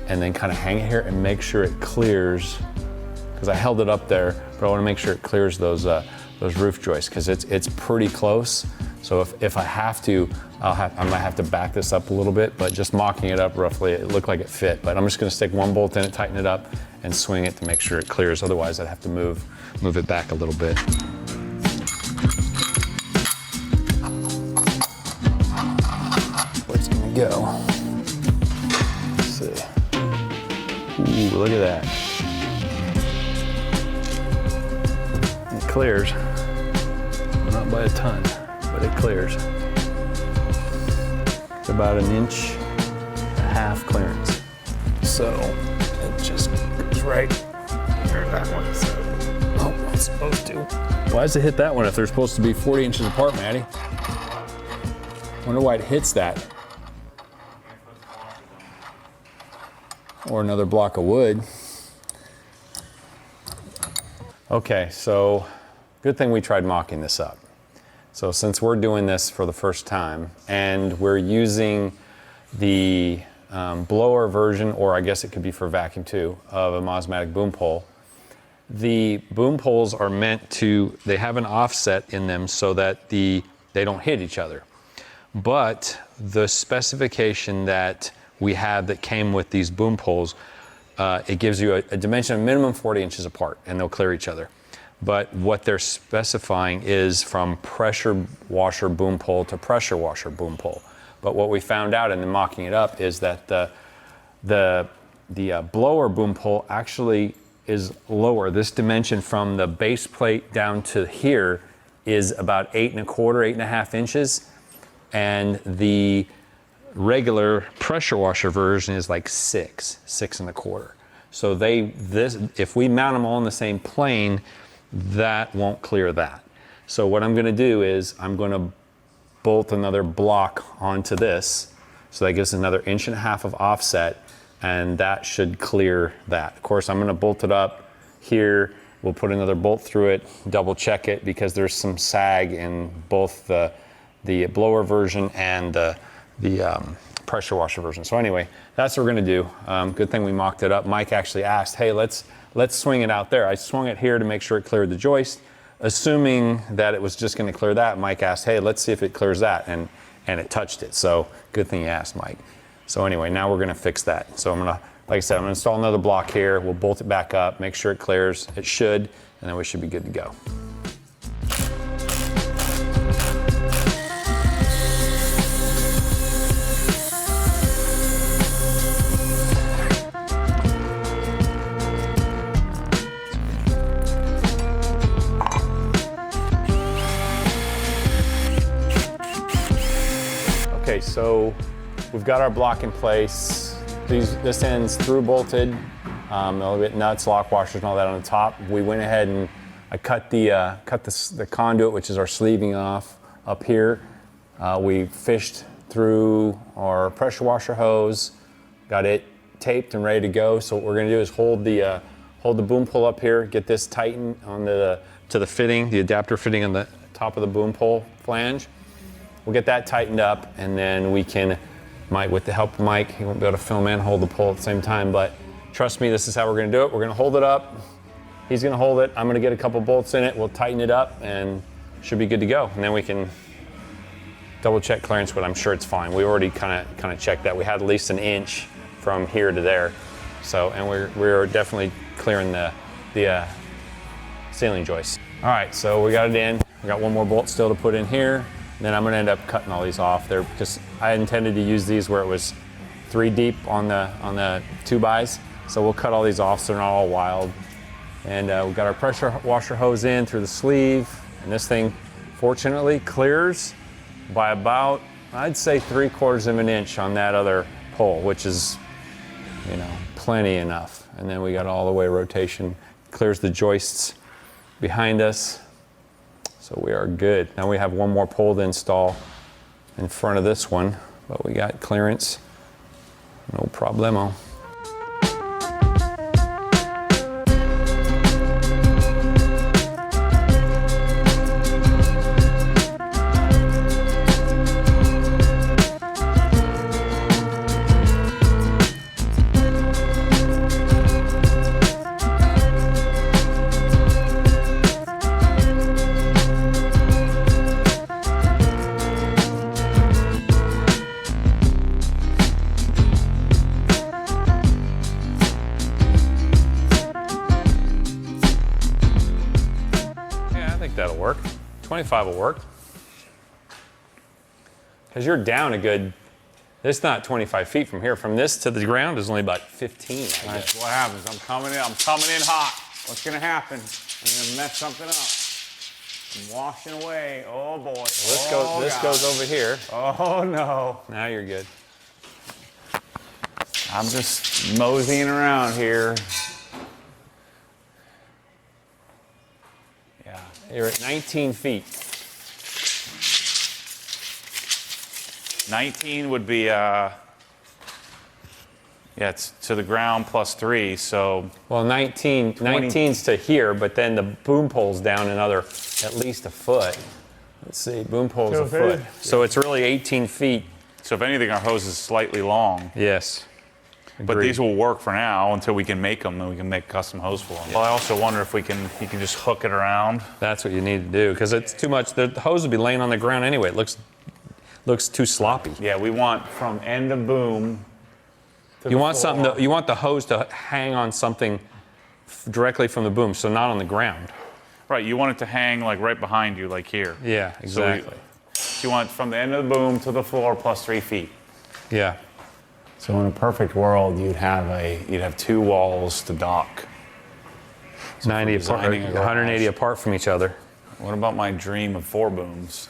and then kind of hang it here and make sure it clears, because I held it up there, but I want to make sure it clears those roof joists, because it's pretty close. So if I have to, I might have to back this up a little bit, but just mocking it up roughly, it looked like it fit. But I'm just gonna stick one bolt in it, tighten it up, and swing it to make sure it clears. Otherwise, I'd have to move it back a little bit. Where's it gonna go? Let's see. Ooh, look at that. It clears. Not by a ton, but it clears. It's about 1.5 inch clearance. So it just goes right there, that one. So, oh, it's supposed to. Why does it hit that one if they're supposed to be 40 inches apart, Maddie? Wonder why it hits that. Or another block of wood. Okay, so good thing we tried mocking this up. So since we're doing this for the first time and we're using the blower version, or I guess it could be for vacuum too, of a Mosmatic boom pole, the boom poles are meant to, they have an offset in them so that they don't hit each other. But the specification that we have that came with these boom poles, it gives you a dimension of minimum 40 inches apart, and they'll clear each other. But what they're specifying is from pressure washer boom pole to pressure washer boom pole. But what we found out in the mocking it up is that the blower boom pole actually is lower. This dimension from the base plate down to here is about 8.25, 8.5 inches. And the regular pressure washer version is like 6.25. So if we mount them all in the same plane, that won't clear that. So what I'm gonna do is I'm gonna bolt another block onto this. So that gives another 1.5 inches of offset, and that should clear that. Of course, I'm gonna bolt it up here. We'll put another bolt through it, double check it, because there's some sag in both the blower version and the pressure washer version. So anyway, that's what we're gonna do. Good thing we mocked it up. Mike actually asked, hey, let's swing it out there. I swung it here to make sure it cleared the joist. Assuming that it was just gonna clear that, Mike asked, hey, let's see if it clears that, and it touched it. So good thing you asked, Mike. So anyway, now we're gonna fix that. So I'm gonna, like I said, I'm gonna install another block here. We'll bolt it back up, make sure it clears. It should, and then we should be good to go. Okay, so we've got our block in place. This end's through bolted. A little bit nuts, lock washers, and all that on the top. We went ahead and I cut the conduit, which is our sleeving off up here. We fished through our pressure washer hose, got it taped and ready to go. So what we're gonna do is hold the boom pole up here, get this tightened to the fitting, the adapter fitting on the top of the boom pole flange. We'll get that tightened up, and then we can, with the help of Mike, he won't be able to film and hold the pole at the same time, but trust me, this is how we're gonna do it. We're gonna hold it up, he's gonna hold it, I'm gonna get a couple bolts in it, we'll tighten it up, and should be good to go. And then we can double check clearance, but I'm sure it's fine. We already kind of checked that. We had at least 1 inch from here to there. So, and we're definitely clearing the ceiling joists. All right, so we got it in. We got one more bolt still to put in here. Then I'm gonna end up cutting all these off there because I intended to use these where it was 3 deep on the 2x. So we'll cut all these off so they're not all wild. And we've got our pressure washer hose in through the sleeve. And this thing, fortunately, clears by about, I'd say 3/4 of an inch on that other pole, which is, plenty enough. And then we got all the way rotation, clears the joists behind us. So we are good. Now we have one more pole to install in front of this one, but we got clearance, no problemo. 25 will work. Because you're down a good, it's not 25 feet from here. From this to the ground is only about 15, I guess. That's what happens. I'm coming in hot. What's gonna happen? I'm gonna mess something up. I'm washing away. Oh boy. This goes over here. Oh no. Now you're good. I'm just moseying around here. Yeah. You're at 19 feet. 19 would be, yeah, it's to the ground plus 3, so. Well, 19's to here, but then the boom pole's down another at least a foot. Let's see, boom pole's a foot. So it's really 18 feet. So if anything, our hose is slightly long. Yes. But Agreed. these will work for now until we can make them and we can make custom hose for them. Yeah. Well, I also wonder if you can just hook it around. That's what you need to do, because it's too much. The hose would be laying on the ground anyway. It looks too sloppy. Yeah, we want from end of boom. You want you want the hose to hang on something directly from the boom, so not on the ground. Right, you want it to hang like right behind you, like here. Yeah, exactly. So you want from the end of the boom to the floor plus 3 feet. Yeah. So in a perfect world, you'd have 2 walls to dock. 90 apart, designing a garage. 180 apart from each other. What about my dream of 4 booms?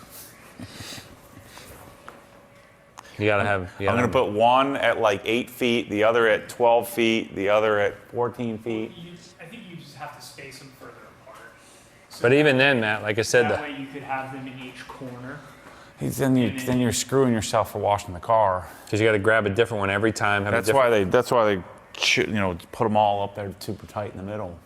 You gotta have. I'm gonna put one at like 8 feet, the other at 12 feet, the other at 14 feet. I think you just have to space them further apart. So But even then, Matt, like I said, that way you could have them in each corner. Then you're screwing yourself for washing the car. because you got to grab a different one every time. Have a That's different- why they put them all up there super tight in the middle.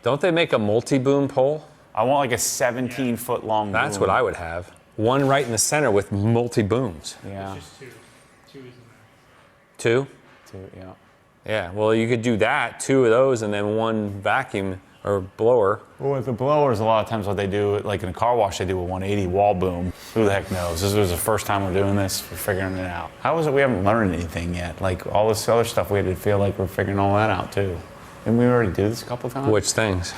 Don't they make a multi-boom pole? I want like a 17-foot long That's boom. what I would have. One right in the center with multi-booms. Yeah. It's just two. Two is in there. Two? Yeah. Yeah, well, you could do that, 2 of those, and then 1 vacuum or blower. Well, with the blowers, a lot of times what they do, like in a car wash, they do a 180 wall boom. Who the heck knows? This was the first time we're doing this. We're figuring it out. How is it we haven't learned anything yet? Like all this other stuff, we had to feel like we're figuring all that out too. Didn't we already do this a couple times? Which things?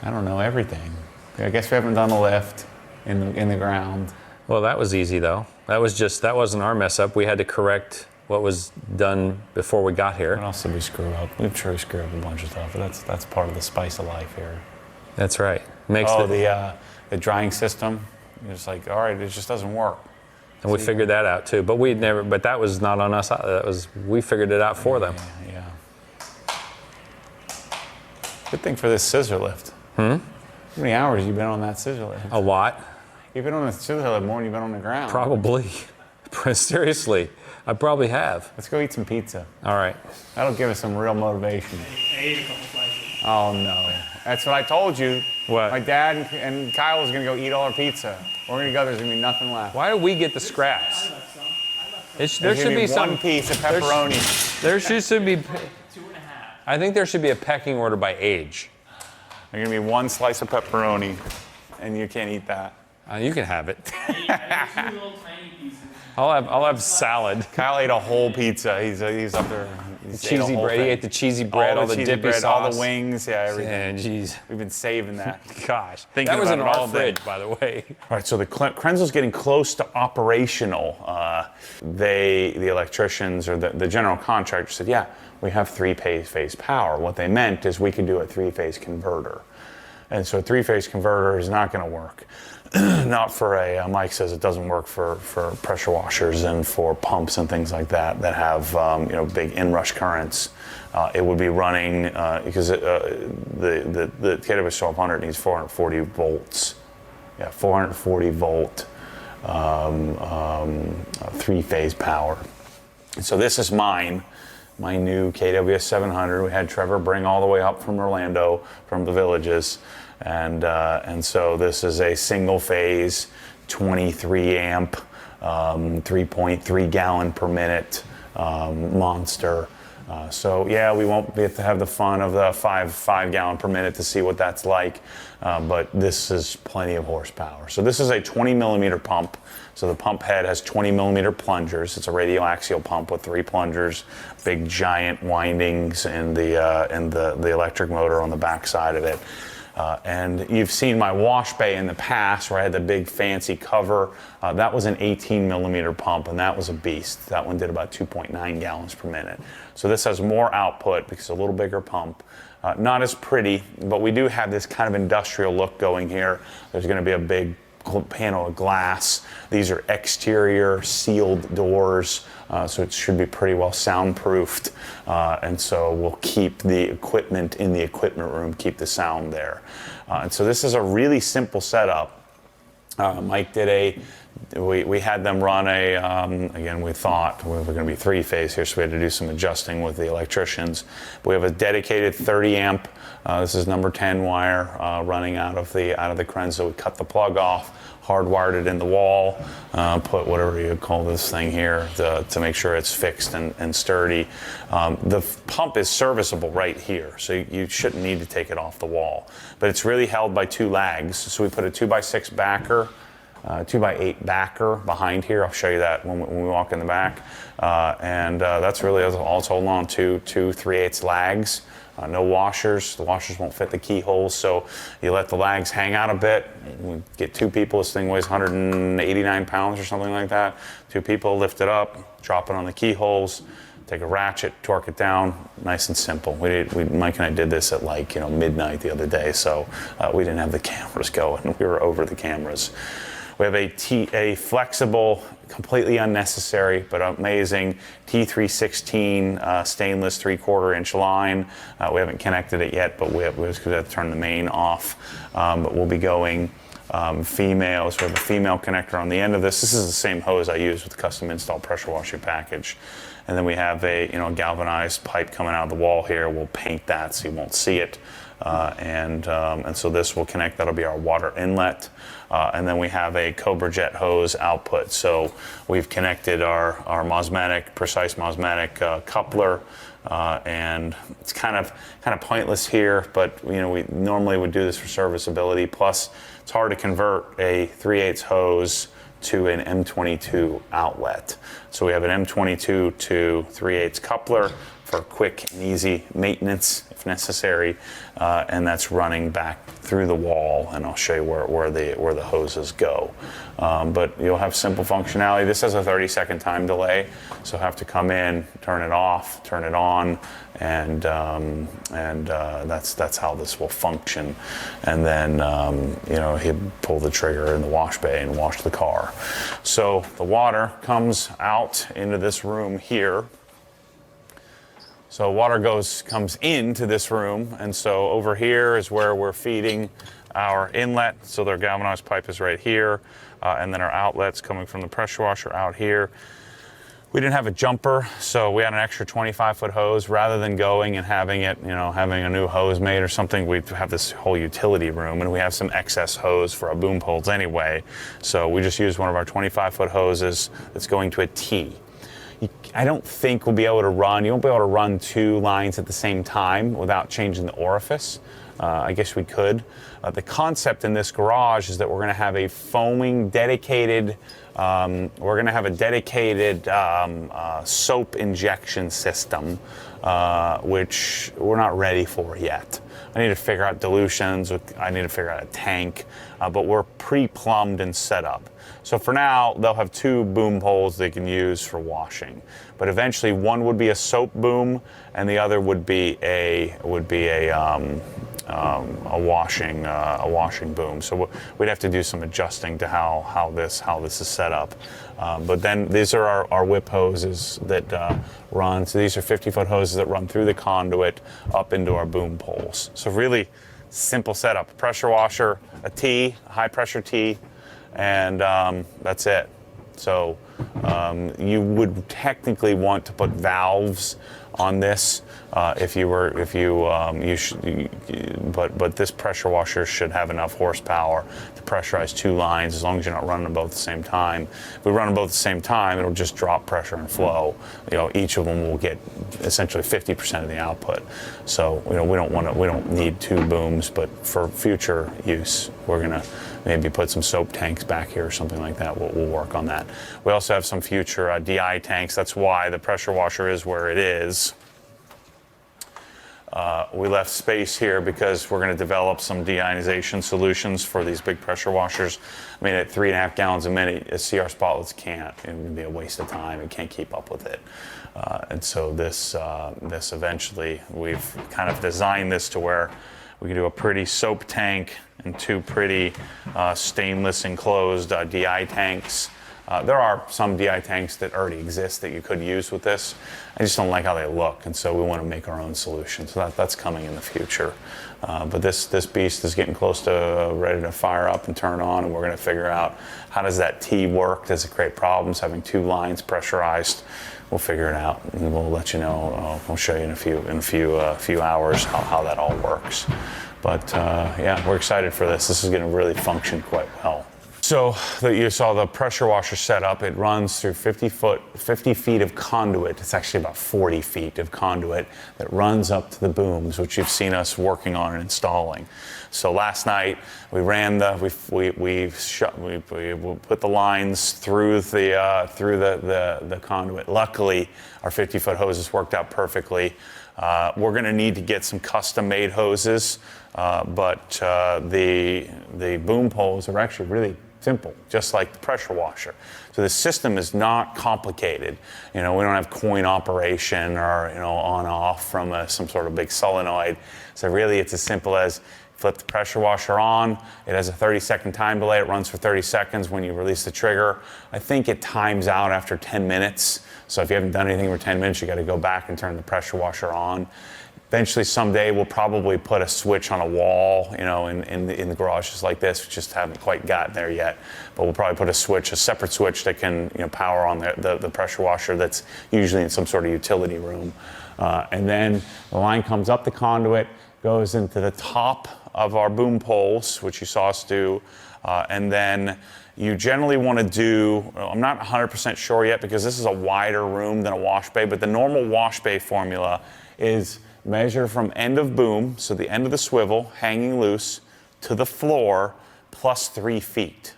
I don't know, everything. I guess we haven't done the lift in the ground. Well, that was easy, though. That wasn't our mess up. We had to correct what was done before we got What here. else did we screw up? We've sure screwed up a bunch of stuff, but that's part of the spice of life here. That's right. Makes The drying system. You're just like, all right, it just doesn't work. and we figured that out too. But but that was not on us. We figured it out for them. Yeah. Good thing for this scissor lift. How many hours have you been on that scissor lift? A lot, You've been on the scissor lift more than you've been on the ground. probably. Seriously, I probably have. Let's go eat some pizza. All right. That'll give us some real motivation. I ate a couple slices. Oh no. That's what I told you. What? My dad and Kyle was gonna go eat all our pizza. We're gonna go, there's gonna be nothing left. Why do we get the scraps? There There's should gonna be one some. piece of pepperoni. There should be. 2.5. I think there should be a pecking order by age. There's gonna be one slice of pepperoni, and you can't eat that. You can have it. I ate 2 little tiny pieces. I'll have salad. Kyle ate a whole pizza. He's up there. He's ate a Cheesy whole bread. He thing. ate the cheesy bread, all the cheesy dippy bread, sauce. all the wings, yeah, everything. Yeah, jeez. We've been saving that. Gosh. Thinking That was in about it all our day. fridge, by the way. All right, so the Kranzle's getting close to operational. The electricians or the general contractor said, yeah, we have 3-phase power. What they meant is we could do a 3-phase converter. And so a 3-phase converter is not going to work. Not for Mike says it doesn't work for pressure washers and for pumps and things like that have big inrush currents. It would be running because the KWS 1200 needs 440 volts. Yeah, 440 volt 3-phase power. And so this is my new KWS 700. We had Trevor bring all the way up from Orlando, from the Villages. And so this is a single phase, 23 amp, 3.3 gallon per minute monster. So yeah, we won't be able to have the fun of the 5 gallon per minute to see what that's like, but this is plenty of horsepower. So this is a 20 millimeter pump. So the pump head has 20 millimeter plungers. It's a radial axial pump with 3 plungers, big giant windings, and the electric motor on the back side of it. And you've seen my wash bay in the past where I had the big fancy cover. That was an 18mm pump, and that was a beast. That one did about 2.9 gallons per minute. So this has more output because it's a little bigger pump. Not as pretty, but we do have this kind of industrial look going here. There's going to be a big panel of glass. These are exterior sealed doors, so it should be pretty well soundproofed. And so we'll keep the equipment in the equipment room, keep the sound there. And so this is a really simple setup. Mike did we had them run again, we thought we were going to be 3-phase here, so we had to do some adjusting with the electricians. But we have a dedicated 30 amp, this is number 10 wire running out of the Kranzle. We cut the plug off, hardwired it in the wall, put whatever you call this thing here to make sure it's fixed and sturdy. The pump is serviceable right here, so you shouldn't need to take it off the wall. But it's really held by 2 lags, so we put a 2x6 backer, 2x8 backer behind here. I'll show you that when we walk in the back. That's really all it's holding on to, 2 3/8 lags. No washers. The washers won't fit the keyholes, so you let the lags hang out a bit. We get 2 people. This thing weighs 189 pounds or something like that. 2 people, lift it up, drop it on the keyholes, take a ratchet, torque it down. Nice and simple. Mike and I did this at midnight the other day, so we didn't have the cameras going. We were over the cameras. We have a flexible, completely unnecessary but amazing T316 stainless 3/4 inch line. We haven't connected it yet, but we have to turn the main off. But we'll be going female. So we have a female connector on the end of this. This is the same hose I use with the custom install pressure washing package. And then we have a galvanized pipe coming out of the wall here. We'll paint that so you won't see it. And so this will connect. That'll be our water inlet. And then we have a Cobra Jet hose output. So we've connected our precise Mosmatic coupler. And it's kind of pointless here, but we normally would do this for serviceability. Plus, it's hard to convert a 3/8 hose to an M22 outlet. So we have an M22 to 3/8 coupler for quick and easy maintenance if necessary, and that's running back through the wall, and I'll show you where the hoses go. But you'll have simple functionality. This has a 30-second time delay, so have to come in, turn it off, turn it on, and that's how this will function. And then he'd pull the trigger in the wash bay and wash the car. So the water comes out into this room here. So water comes into this room, and so over here is where we're feeding our inlet. So their galvanized pipe is right here, and then our outlet's coming from the pressure washer out here. We didn't have a jumper, so we had an extra 25-foot hose. Rather than going and having a new hose made or something, we have this whole utility room, and we have some excess hose for our boom poles anyway. So we just used one of our 25-foot hoses that's going to a T. I don't think you won't be able to run 2 lines at the same time without changing the orifice. I guess we could. The concept in this garage is that we're going to have a foaming dedicated, soap injection system, which we're not ready for yet. I need to figure out dilutions, I need to figure out a tank, but we're pre-plumbed and set up. So for now, they'll have 2 boom poles they can use for washing. But eventually one would be a soap boom and the other would be a washing boom. So we'd have to do some adjusting to how this is set up. But then these are our whip hoses that run. So these are 50-foot hoses that run through the conduit up into our boom poles. So really simple setup. Pressure washer, a T, a high pressure T, and that's it. So you would technically want to put valves on this but this pressure washer should have enough horsepower to pressurize 2 lines as long as you're not running them both at the same time. If we run them both at the same time, it'll just drop pressure and flow. Each of them will get essentially 50% of the output. So we don't need 2 booms, but for future use, we're gonna maybe put some soap tanks back here or something like that. We'll work on that. We also have some future DI tanks. That's why the pressure washer is where it is. We left space here because we're going to develop some deionization solutions for these big pressure washers. I mean, at 3.5 gallons a minute, CR Spotless can't. It would be a waste of time. It can't keep up with it. And so this eventually, we've kind of designed this to where we can do a pretty soap tank and 2 pretty stainless enclosed DI tanks. There are some DI tanks that already exist that you could use with this. I just don't like how they look, and so we want to make our own solution. So that's coming in the future. But this beast is getting close to ready to fire up and turn on, and we're going to figure out how does that T work? Does it create problems having 2 lines pressurized? We'll figure it out, and we'll let you know. We'll show you in a few hours how that all works. But yeah, we're excited for this. This is going to really function quite well. So you saw the pressure washer setup. It runs through 50 feet of conduit. It's actually about 40 feet of conduit that runs up to the booms, which you've seen us working on and installing. So last night we ran we put the lines through the conduit. Luckily, our 50-foot hoses worked out perfectly. We're going to need to get some custom-made hoses, but the boom poles are actually really simple, just like the pressure washer. So the system is not complicated. We don't have coin operation or on off from some sort of big solenoid. So really, it's as simple as flip the pressure washer on. It has a 30-second time delay. It runs for 30 seconds when you release the trigger. I think it times out after 10 minutes. So if you haven't done anything for 10 minutes, you got to go back and turn the pressure washer on. Eventually, someday, we'll probably put a switch on a wall, in the garages like this. We just haven't quite gotten there yet. But we'll probably put a separate switch that can, power on the pressure washer that's usually in some sort of utility room. And then the line comes up the conduit, goes into the top of our boom poles, which you saw us do, and then you generally want to do, I'm not 100% sure yet because this is a wider room than a wash bay, but the normal wash bay formula is measure from end of boom, so the end of the swivel hanging loose, to the floor plus 3 feet.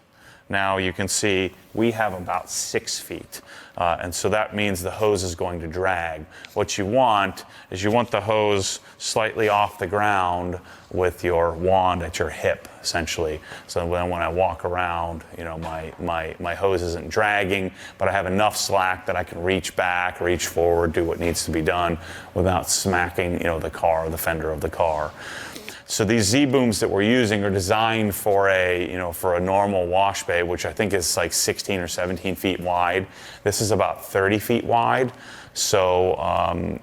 Now you can see we have about 6 feet. And so that means the hose is going to drag. What you want is the hose slightly off the ground with your wand at your hip, essentially. So then when I walk around, my hose isn't dragging, but I have enough slack that I can reach back, reach forward, do what needs to be done without smacking, the car or the fender of the car. So these Z-booms that we're using are designed for a normal wash bay, which I think is like 16 or 17 feet wide. This is about 30 feet wide. So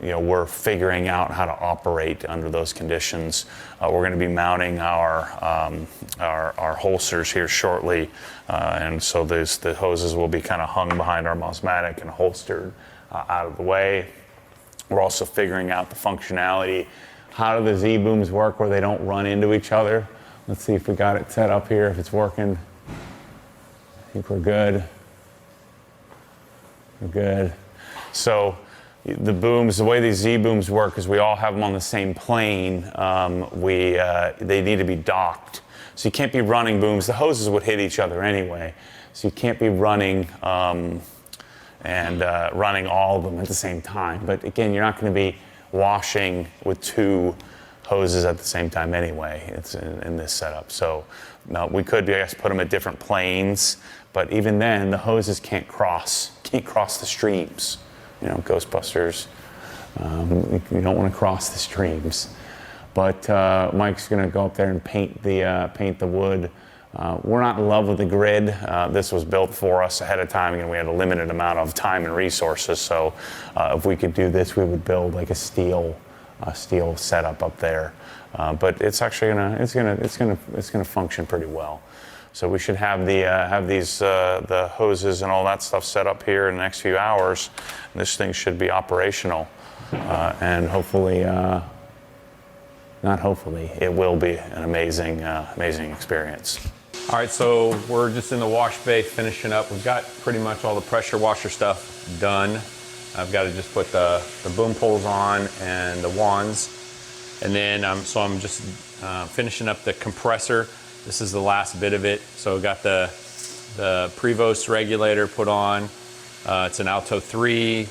we're figuring out how to operate under those conditions. We're going to be mounting our holsters here shortly, and so the hoses will be kind of hung behind our Mosmatic and holstered out of the way. We're also figuring out the functionality. How do the Z-booms work where they don't run into each other? Let's see if we got it set up here, if it's working. I think we're good. We're good. So the booms, the way these Z-booms work is we all have them on the same plane. They need to be docked. So you can't be running booms. The hoses would hit each other anyway. So you can't be running running all of them at the same time. But again, you're not going to be washing with 2 hoses at the same time anyway. It's in this setup. So we could, I guess, put them at different planes, but even then the hoses can't cross the streams. Ghostbusters, you don't want to cross the streams. But Mike's going to go up there and paint the wood. We're not in love with the grid. This was built for us ahead of time, and we had a limited amount of time and resources. So if we could do this, we would build like a steel setup up there. But it's actually gonna function pretty well. So we should have the hoses and all that stuff set up here in the next few hours. This thing should be operational, and hopefully. Not hopefully, it will be an amazing experience. All right, so we're just in the wash bay finishing up. We've got pretty much all the pressure washer stuff done. I've got to just put the boom poles on and the wands. And then I'm just finishing up the compressor. This is the last bit of it. So I've got the Prevost regulator put on. It's an Alto 3.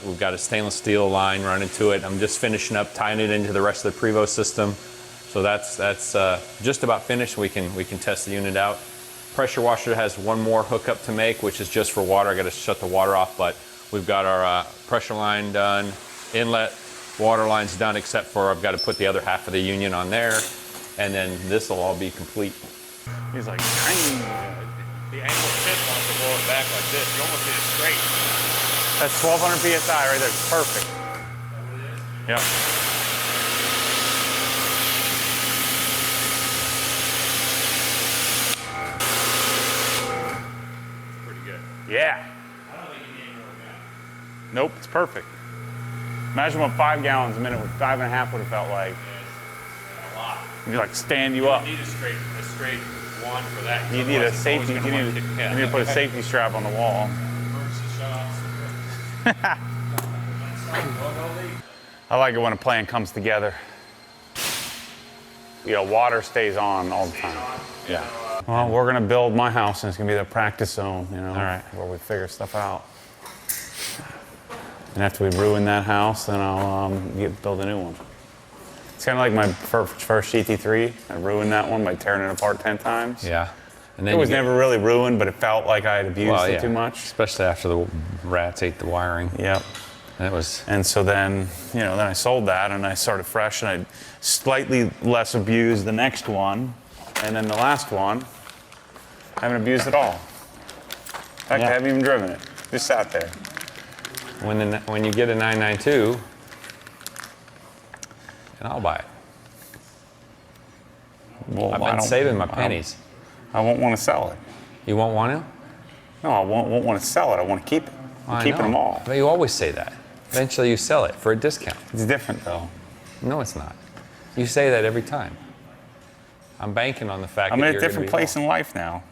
We've got a stainless steel line running to it. I'm just finishing up tying it into the rest of the Prevost system. So that's just about finished. We can test the unit out. Pressure washer has one more hookup to make, which is just for water. I got to shut the water off, but we've got our pressure line done, inlet water line's done, except for I've got to put the other half of the union on there, and then this will all be complete. He's like, dang. The angle tip wants to blow it back like this. You almost need it straight. That's 1200 PSI right there. It's perfect. Yep. Pretty good. Yeah. I don't think you need more than that. Nope, it's perfect. Imagine what 5 gallons a minute with 5.5 would have felt like. Yeah, a lot. It'd be like stand you up. You need a straight one for that. You need a safety. You need to put a safety strap on the wall. I like it when a plan comes together. You know, water stays on all the time. Yeah. Well, we're gonna build my house, and it's gonna be the practice zone. You know, all right, where we figure stuff out. And after we ruin that house, then I'll build a new one. It's kind of like my first GT3. I ruined that one by tearing it apart 10 times. Yeah. And then It was never really ruined, but it felt like I had abused it too much. Especially after the rats ate the wiring. Yep. And so then, then I sold that and I started fresh, and I slightly less abused the next one. And then the last one, I haven't abused at all. In fact, I haven't even driven it. Just sat there. When you get a 992, and I'll buy it. Well, I've been saving my pennies. I won't want to sell it. You won't want to? No, I won't want to sell it. I want to keep it. I'm keeping them all. But you always say that. Eventually you sell it for a discount. It's different though. No, it's not. You say that every time. I'm banking on the fact that I'm you're in a different place in life now.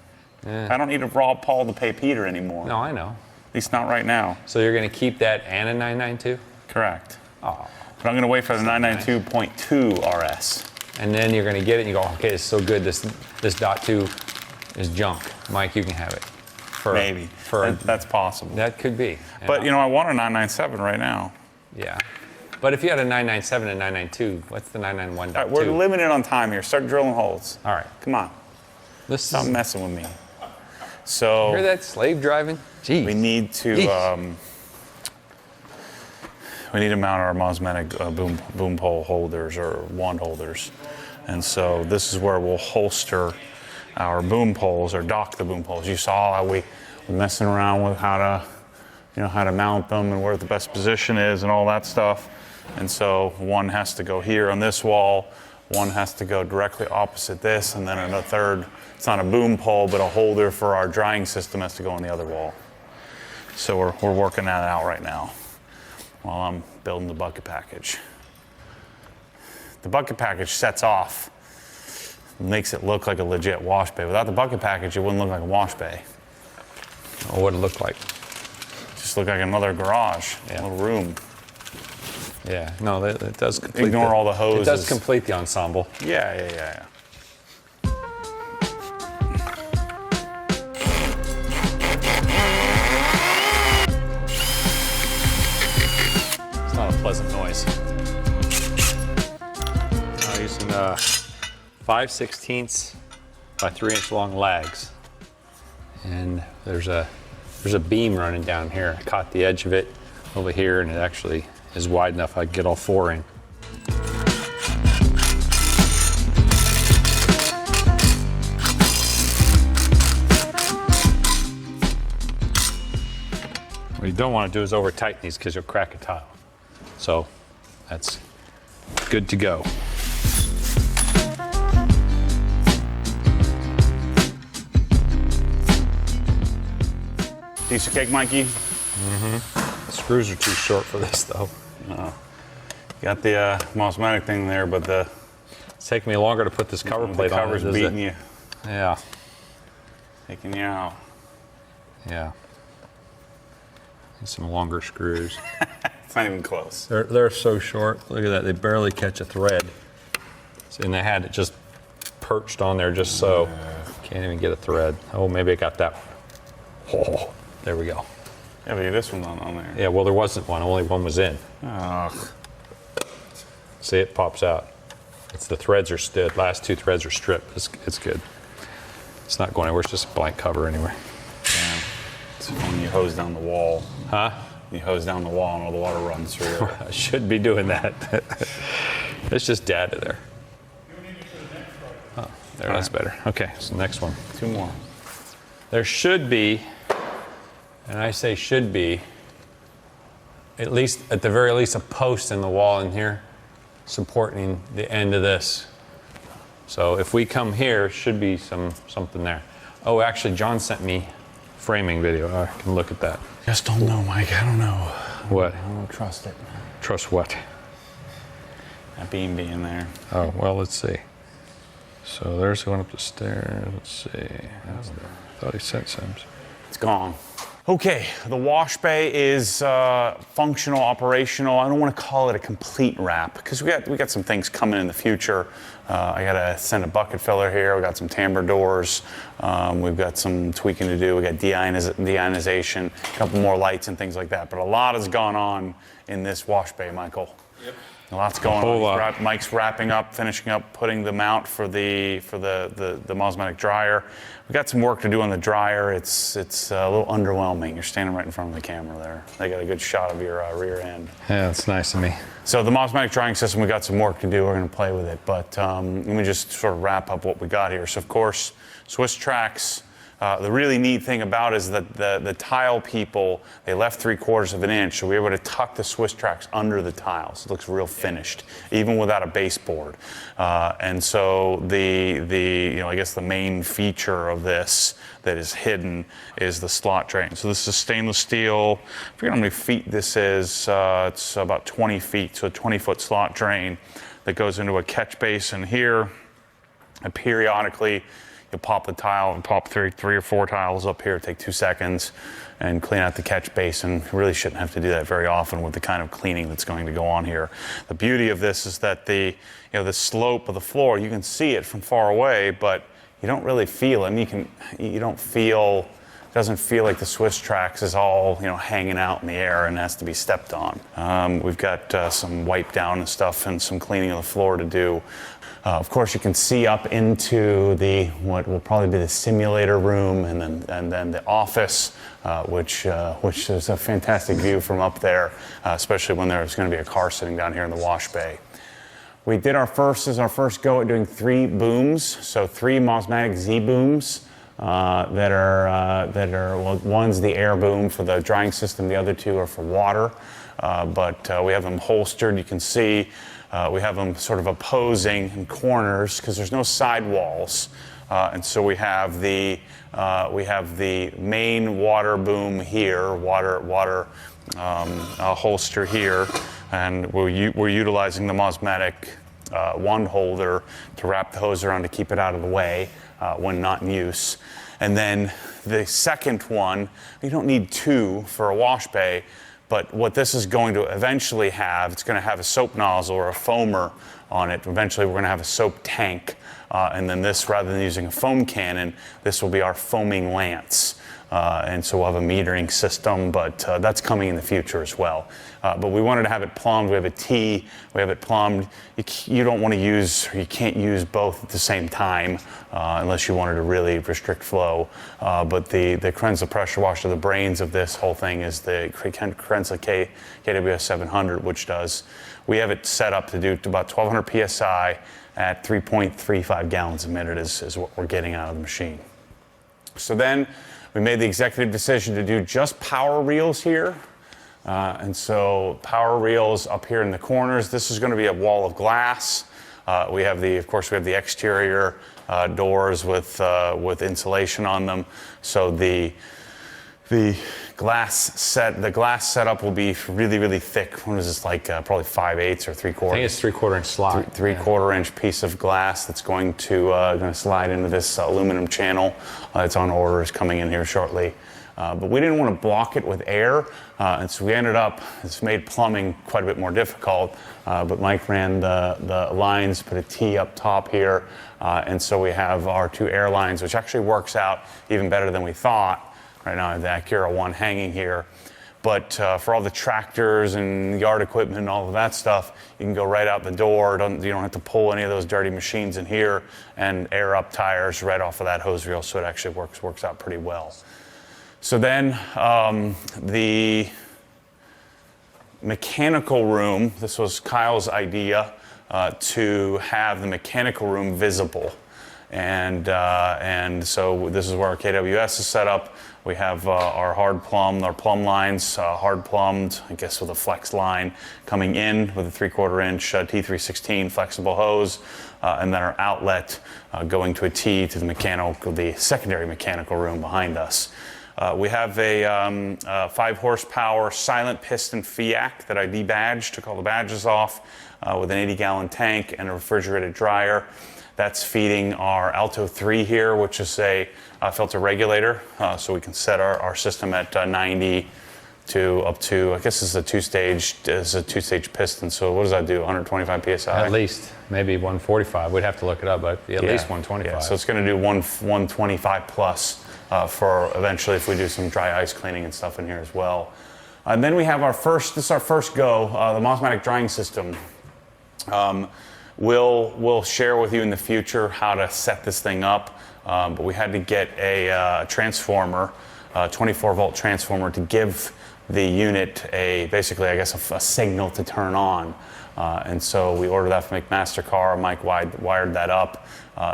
I don't need to rob Paul to pay Peter anymore. No, I know. At least not right now. So you're going to keep that and a 992? Correct. Oh. But I'm going to wait for the 992.2 RS. And then you're going to get it and you go, okay, it's so good. This .2 is junk. Mike, you can have it. Maybe. That's possible. That could be. But I want a 997 right now. Yeah. But if you had a 997 and 992, what's the 991.2? All right, we're limited on time here. Start drilling holes. All right. Come on. Stop messing with me. So. Hear that slave driving? Jeez. We need to mount our Mosmatic boom pole holders or wand holders, and so this is where we'll holster our boom poles or dock the boom poles. You saw how we were messing around with how to mount them and where the best position is and all that stuff. And so one has to go here on this wall, one has to go directly opposite this, and then a third. It's not a boom pole, but a holder for our drying system has to go on the other wall. So we're working that out right now while I'm building the bucket package. The bucket package sets off, makes it look like a legit wash bay. Without the bucket package, it wouldn't look like a wash bay. What would it look like? Just look like another garage, a little room. Yeah, no, it does complete. Ignore all the hoses. It does complete the ensemble. Yeah. It's not a pleasant noise. I'm using 5/16 by 3-inch long lags, and there's a beam running down here. I caught the edge of it over here, and it actually is wide enough I can get all 4 in. What you don't want to do is over tighten these because you'll crack a tile. So that's good to go. Piece of cake, Mikey? Mm-hmm. Screws are too short for this though. Got the Mosmatic thing there, but it's taking me longer to put this cover plate on. The cover's beating you. Yeah. Taking you out. Yeah. And some longer screws. It's not even close. They're so short. Look at that. They barely catch a thread. And they had it just perched on there just so. Can't even get a thread. Oh, maybe I got that one. Oh, there we go. Yeah, but this one's not on there. Yeah, well, there wasn't one. Only one was in. Ugh. See, it pops out. It's the threads are stood. Last 2 threads are stripped. It's good. It's not going anywhere. It's just a blank cover anyway. Yeah. It's when you hose down the wall. Huh? You hose down the wall and all the water runs through it. I should be doing that. It's just data there. Oh, there, that's better. Okay, so next one. 2 more. There should be, and I say should be, at the very least, a post in the wall in here supporting the end of this. So if we come here, should be something there. Oh, actually, John sent me framing video. I can look at that. Just don't know, Mike. I don't know. What? I don't trust it. Trust what? That beam being there. Oh, well, let's see. So there's going up the stairs. Let's see. I thought he sent some. It's gone. Okay, the wash bay is functional, operational. I don't want to call it a complete wrap because we got some things coming in the future. I got to send a bucket filler here. We got some timbre doors. We've got some tweaking to do. We got deionization, a couple more lights and things like that. But a lot has gone on in this wash bay, Michael. Yep. A lot's going on. Mike's wrapping up, finishing up, putting the mount for the Mosmatic dryer. We got some work to do on the dryer. It's a little underwhelming. You're standing right in front of the camera there. They got a good shot of your rear end. Yeah, that's nice of me. So the Mosmatic drying system, we got some work to do. We're going to play with it, but let me just sort of wrap up what we got here. So of course, Swiss tracks. The really neat thing about it is that the tile people, they left 3/4 of an inch, so we were able to tuck the Swiss tracks under the tiles. It looks real finished, even without a baseboard. And so I guess the main feature of this that is hidden is the slot drain. So this is stainless steel. I forget how many feet this is. It's about 20 feet, so a 20-foot slot drain that goes into a catch basin here. And periodically, you pop the tile and pop three or 4 tiles up here, take 2 seconds and clean out the catch basin. You really shouldn't have to do that very often with the kind of cleaning that's going to go on here. The beauty of this is that the slope of the floor, you can see it from far away, but you don't really feel it. I mean, it doesn't feel like the Swiss tracks is all hanging out in the air and has to be stepped on. We've got some wipe down and stuff and some cleaning of the floor to do. Of course, you can see up into what will probably be the simulator room, and then the office, which is a fantastic view from up there, especially when there's going to be a car sitting down here in the wash bay. We did our first go at doing 3 booms, so 3 Mosmatic Z booms that are one's the air boom for the drying system, the other 2 are for water, but we have them holstered. You can see. We have them sort of opposing in corners because there's no side walls, and so we have the main water boom here, water holster here, and we're utilizing the Mosmatic wand holder to wrap the hose around to keep it out of the way when not in use. And then the second one, you don't need 2 for a wash bay. But what this is going to eventually have, it's going to have a soap nozzle or a foamer on it. Eventually we're going to have a soap tank. And then this, rather than using a foam cannon, this will be our foaming lance. And so we'll have a metering system, but that's coming in the future as well. But we wanted to have it plumbed. We have a T, we have it plumbed. You can't use both at the same time unless you wanted to really restrict flow. But the Kranzle pressure washer, the brains of this whole thing is the Kranzle KWS 700, which we have it set up to do about 1200 PSI at 3.35 gallons a minute is what we're getting out of the machine. So then we made the executive decision to do just power reels here. And so power reels up here in the corners. This is going to be a wall of glass. Of course, we have the exterior doors with insulation on them. So the glass setup will be really, really thick. What is this, like probably 5/8 or 3/4? I think it's 3/4 inch slot. 3/4 inch piece of glass that's going to slide into this aluminum channel. It's on order, is coming in here shortly. But we didn't want to block it with air, and so it's made plumbing quite a bit more difficult. But Mike ran the lines, put a T up top here, and so we have our 2 air lines, which actually works out even better than we thought. Right now I have the Acura one hanging here. But for all the tractors and yard equipment and all of that stuff, you can go right out the door. You don't have to pull any of those dirty machines in here and air up tires right off of that hose reel. So it actually works out pretty well. So then the mechanical room, this was Kyle's idea to have the mechanical room visible. And so this is where our KWS is set up. We have our our plumb lines hard plumbed, I guess with a flex line coming in with a 3/4 inch T316 flexible hose, and then our outlet going to a T to the secondary mechanical room behind us. We have a 5 horsepower silent piston Fiac that I debadged, took all the badges off, with an 80-gallon tank and a refrigerated dryer. That's feeding our Alto 3 here, which is a filter regulator, so we can set our system at 90 to up to, I guess this is a two-stage piston, so what does that do, 125 PSI? At least, maybe 145. We'd have to look it up, but at least 125. Yeah, so it's going to do 125 plus for eventually if we do some dry ice cleaning and stuff in here as well. And then we have this is our first go, the Mosmatic drying system. We'll share with you in the future how to set this thing up, but we had to get a transformer, a 24-volt transformer, to give the unit basically, I guess, a signal to turn on. And so we ordered that from McMaster-Carr. Mike wired that up.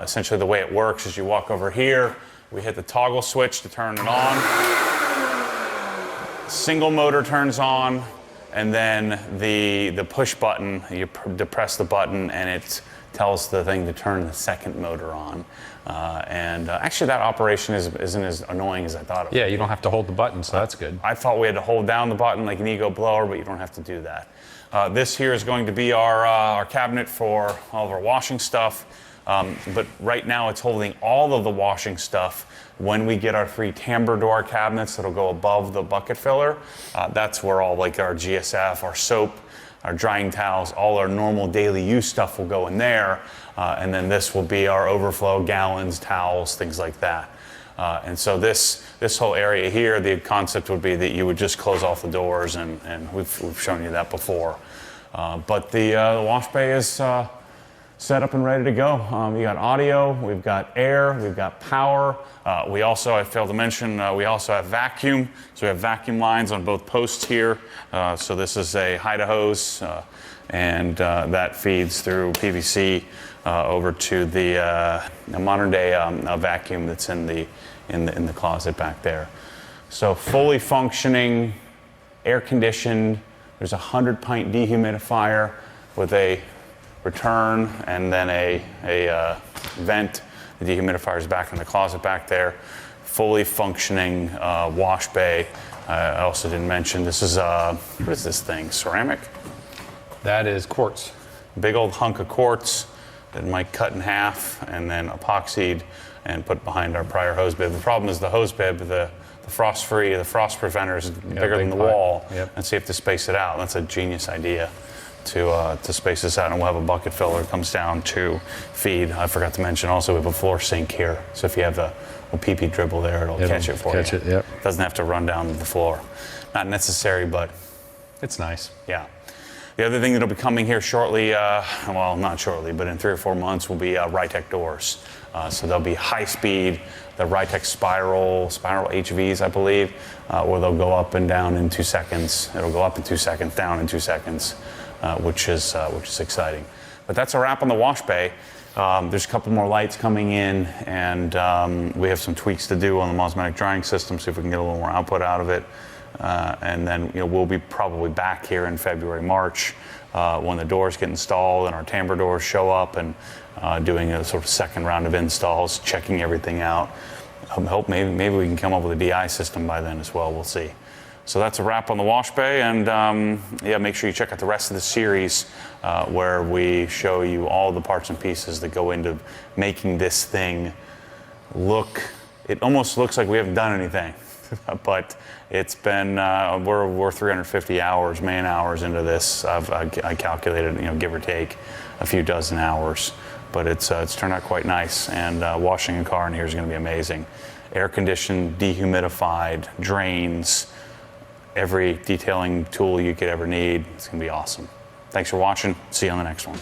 Essentially, the way it works is you walk over here, we hit the toggle switch to turn it on. Single motor turns on. And then the push button, you depress the button and it tells the thing to turn the second motor on. Actually that operation isn't as annoying as I thought it would. Yeah, you don't have to hold the button, so that's good. I thought we had to hold down the button like an ego blower, but you don't have to do that. This here is going to be our cabinet for all of our washing stuff. But right now it's holding all of the washing stuff. When we get our 3 tambour door cabinets that'll go above the bucket filler, that's where all like our GSF, our soap, our drying towels, all our normal daily use stuff will go in there. And then this will be our overflow gallons, towels, things like that. And so this whole area here, the concept would be that you would just close off the doors, and we've shown you that before. But the wash bay is set up and ready to go. We got audio, we've got air, we've got power. We also, I failed to mention, we also have vacuum. So we have vacuum lines on both posts here. So this is a Haida hose, and that feeds through PVC over to the modern day vacuum that's in the closet back there. So fully functioning, air conditioned. There's a 100-pint dehumidifier with a return and then a vent. The dehumidifier is back in the closet back there. Fully functioning wash bay. I also didn't mention, this is, what is this thing, ceramic? That is quartz. Big old hunk of quartz that Mike cut in half and then epoxied and put behind our prior hose bib. The problem is the hose bib, the frost-free, the frost preventer is bigger than the wall, and so you have to space it out. That's a genius idea to space this out, and we'll have a bucket filler that comes down to feed. I forgot to mention also we have a floor sink here, so if you have a pee-pee dribble there, it'll catch it for you. Yep. Doesn't have to run down the floor. Not necessary, but it's nice. Yeah. The other thing that'll be coming here shortly, well, not shortly, but in 3 or 4 months, will be Rytec doors. So they'll be high speed, the Rytec spiral HVs, I believe, where they'll go up and down in 2 seconds. It'll go up in 2 seconds, down in 2 seconds, which is exciting. But that's a wrap on the wash bay. There's a couple more lights coming in, and we have some tweaks to do on the Mosmatic drying system, see if we can get a little more output out of it. And then we'll be probably back here in February, March, when the doors get installed and our tambour doors show up, and doing a sort of second round of installs, checking everything out. Hope maybe we can come up with a DI system by then as well. We'll see. So that's a wrap on the wash bay, and yeah, make sure you check out the rest of the series where we show you all the parts and pieces that go into making this thing look. It almost looks like we haven't done anything, but it's been we're 350 hours, man hours into this. I calculated, give or take a few dozen hours, but it's turned out quite nice. And washing a car in here is going to be amazing. air conditioned, dehumidified, drains, every detailing tool you could ever need. It's gonna be awesome. Thanks for watching. See you on the next one.